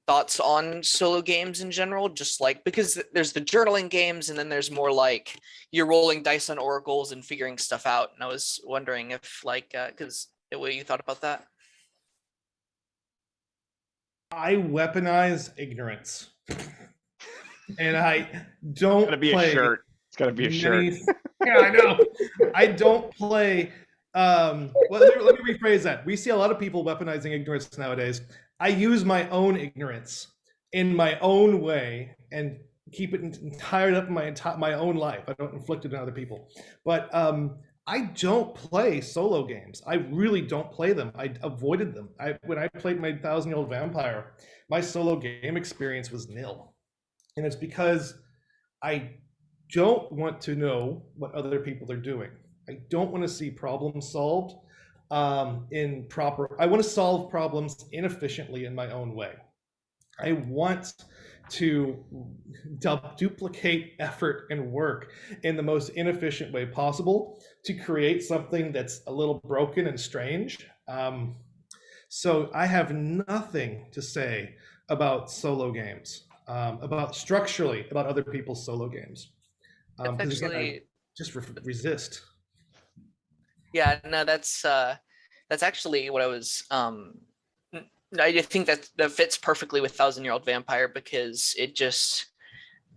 thoughts on solo games in general, just like because there's the journaling games and then there's more like you're rolling dice on oracles and figuring stuff out, and I was wondering if like because what you thought about that. I weaponize ignorance, and I It's don't gonna be a play shirt. It's gonna be a shirt. many. Yeah, I know. I don't play. Well, let me rephrase that. We see a lot of people weaponizing ignorance nowadays. I use my own ignorance in my own way and keep it tied up in my own life. I don't inflict it on other people. But I don't play solo games. I really don't play them. I avoided them. When I played my 1,000-Year-Old Vampire, my solo game experience was nil, and it's because I don't want to know what other people are doing. I don't want to see problems solved in proper. I want to solve problems inefficiently in my own way. I want to duplicate effort and work in the most inefficient way possible to create something that's a little broken and strange. So I have nothing to say about solo games, about structurally about other people's solo games. Because again, I just resist. Yeah, no, that's actually what I was I think that fits perfectly with Thousand Year Old Vampire, because it just,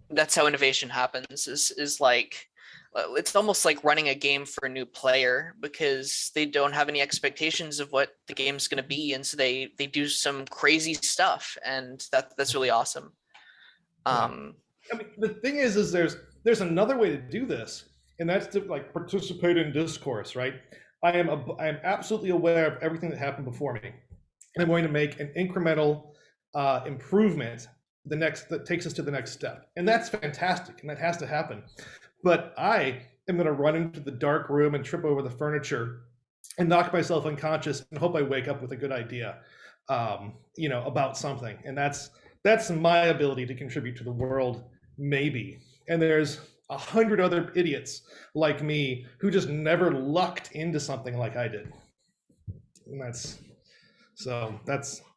that's how innovation happens, is like it's almost like running a game for a new player, because they don't have any expectations of what the game's going to be, and so they do some crazy stuff, and that's really awesome. I mean, the thing is there's another way to do this, and that's to like participate in discourse, right? I am absolutely aware of everything that happened before me, and I'm going to make an incremental improvement that takes us to the next step, and that's fantastic, and that has to happen. But I am going to run into the dark room and trip over the furniture and knock myself unconscious and hope I wake up with a good idea, about something, and that's my ability to contribute to the world, maybe. And there's 100 other idiots like me who just never lucked into something like I did. And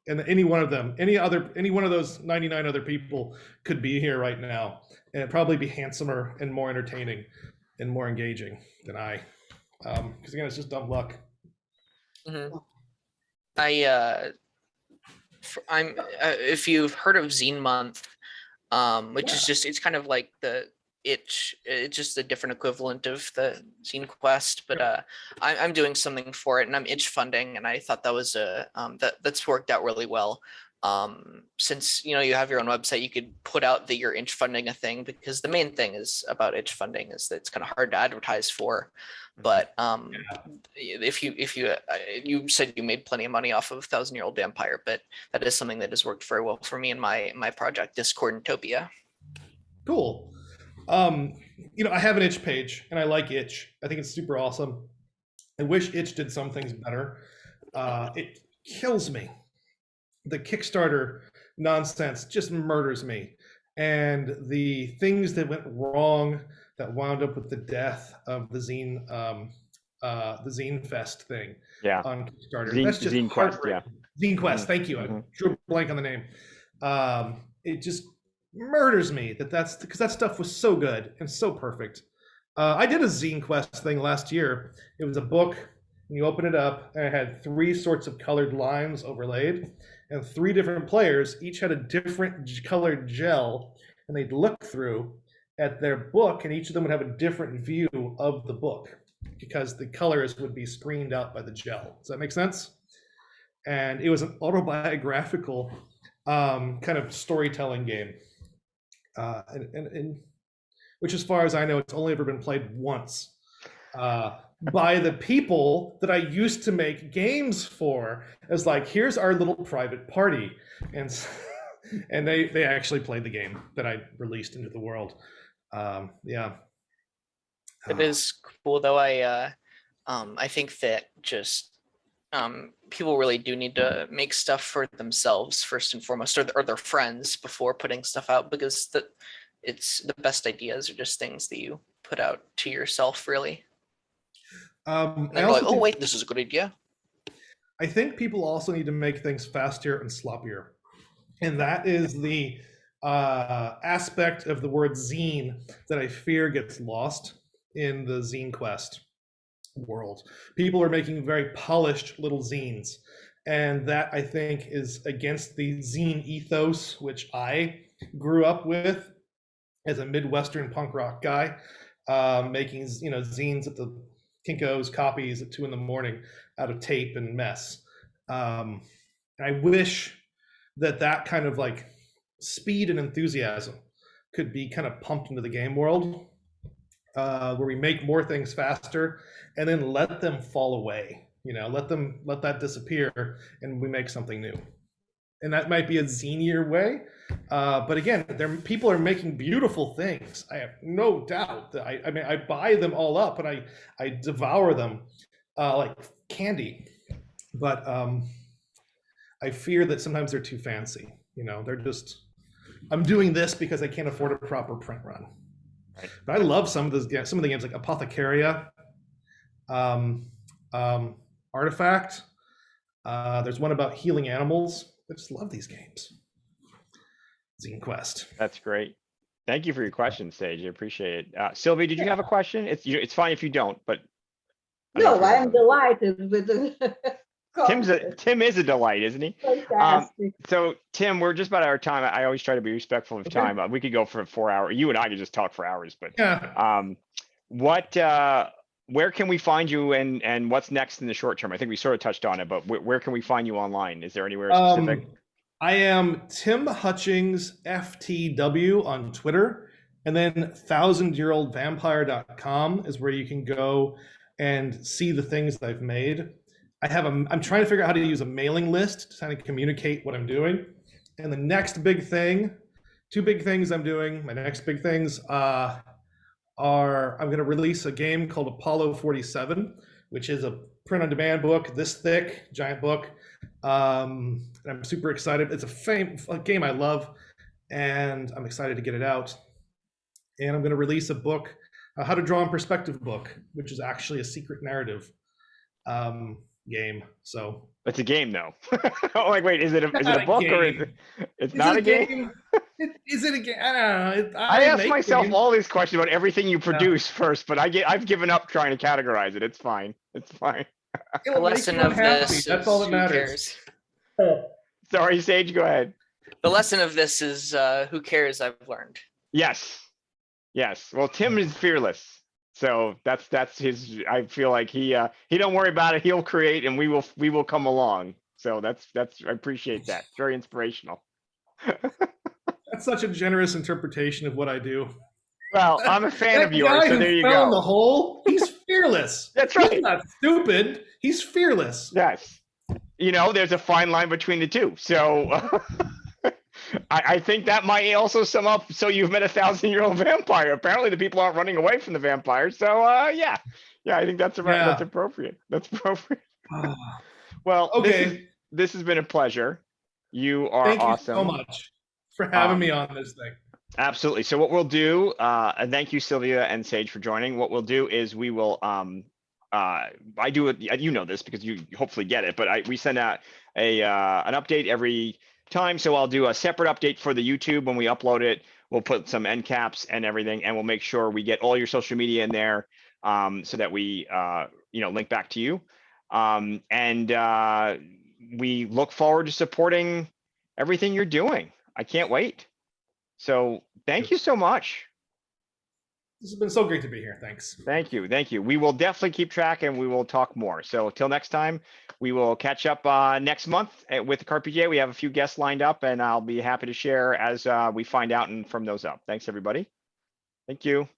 and any one of them, any one of those 99 other people could be here right now, and it'd probably be handsomer and more entertaining and more engaging than I. Because again, it's just dumb luck. Mm-hmm. I'm if you've heard of Zine Month, which is just, it's kind of like it's just a different equivalent of the Zine Quest, but I'm doing something for it, and I'm itch funding, and I thought that was that's worked out really well. Since you have your own website, you could put out that you're itch funding a thing, because the main thing is about itch funding is that it's kind of hard to advertise for. But if you said you made plenty of money off of 1,000-Year-Old Vampire, but that is something that has worked very well for me in my project Discordantopia. Cool. I have an itch page, and I like itch. I think it's super awesome. I wish itch did some things better. It kills me. The Kickstarter nonsense just murders me, and the things that went wrong that wound up with the death of the Zine Fest thing on Kickstarter. That's just Zine Quest, yeah. Zine Quest. Thank you. I drew a blank on the name. It just murders me that's because that stuff was so good and so perfect. I did a Zine Quest thing last year. It was a book, and you open it up, and it had 3 sorts of colored lines overlaid, and 3 different players each had a different colored gel, and they'd look through at their book, and each of them would have a different view of the book because the colors would be screened out by the gel. Does that make sense? And it was an autobiographical kind of storytelling game. And which, as far as I know, it's only ever been played once by the people that I used to make games for. As like, here's our little private party, and they actually played the game that I released into the world. It is cool, though. I think that just people really do need to make stuff for themselves first and foremost, or their friends, before putting stuff out, because it's the best ideas are just things that you put out to yourself, really. And I they're also like, oh think, wait, this is a good idea. I think people also need to make things faster and sloppier. And that is the aspect of the word zine that I fear gets lost in the zine quest world. People are making very polished little zines. And that I think is against the zine ethos, which I grew up with as a Midwestern punk rock guy, making zines at the Kinko's, copies at 2 a.m. out of tape and mess. I wish that kind of like speed and enthusiasm could be kind of pumped into the game world, where we make more things faster and then let them fall away. Let that disappear, and we make something new. And that might be a zinier way, but again, people are making beautiful things. I have no doubt that I mean I buy them all up and I devour them like candy. But I fear that sometimes they're too fancy. They're just, I'm doing this because I can't afford a proper print run. Right. But I love some of the games like Apothecaria, Artifact. There's one about healing animals. I just love these games. Zine Quest. That's great. Thank you for your question, Sage. I appreciate it. Sylvie, did you have a question? It's fine if you don't, but No, I am delighted with the Tim is a delight, isn't he? fantastic. So Tim, we're just about out of time. I always try to be respectful of Okay. time. We could go for 4 hours. You and I could just talk for hours, but Yeah. where can we find you, and what's next in the short term? I think we sort of touched on it, but where can we find you online? Is there anywhere specific? I am Tim Hutchings FTW on Twitter, and then 1000yearoldvampire.com is where you can go and see the things that I've made. I'm trying to figure out how to use a mailing list to kind of communicate what I'm doing. And the next big thing, 2 big things I'm doing. My next big things are I'm going to release a game called Apollo 47, which is a print-on-demand book, this thick, giant book. And I'm super excited. It's a game I love, and I'm excited to get it out. And I'm going to release a book, a How to Draw in Perspective book, which is actually a secret narrative game. So It's a game, though. Oh, like, wait, is it a book or is it's not a game? Is it a game? I don't know. I ask myself games. all these questions about everything you produce first, but I've given up trying to categorize it. It's fine. It's fine. The lesson of this That's all that is matters. who cares? Sorry, Sage, go ahead. The lesson of this is who cares, I've learned. Yes. Well, Tim is fearless. So that's his, I feel like he don't worry about it. He'll create, and we will come along. So that's I appreciate that. Very inspirational. That's such a generous interpretation of what I do. Well, I'm a fan That of yours, guy so who there you fell in the go. hole, he's fearless. That's right. He's not stupid. He's fearless. Yes. There's a fine line between the two. So I think that might also sum up. So you've met a 1000-year-old vampire. Apparently the people aren't running away from the vampire. So yeah, I think that's appropriate. That's appropriate. Well, Okay. This has been a pleasure. You are Thank awesome. you so much for having me on this thing. Absolutely. So what we'll do, and thank you, Sylvia and Sage, for joining. What we'll do is we will, I do it, you know this because you hopefully get it, but we send out an update every time. So I'll do a separate update for the YouTube when we upload it. We'll put some end caps and everything, and we'll make sure we get all your social media in there, so that we, link back to you. And we look forward to supporting everything you're doing. I can't wait. So thank you so much. This has been so great to be here. Thanks. Thank you. We will definitely keep track, and we will talk more. So till next time, we will catch up next month with the CAR-PGA. We have a few guests lined up, and I'll be happy to share as we find out and from those up. Thanks, everybody. Thank you.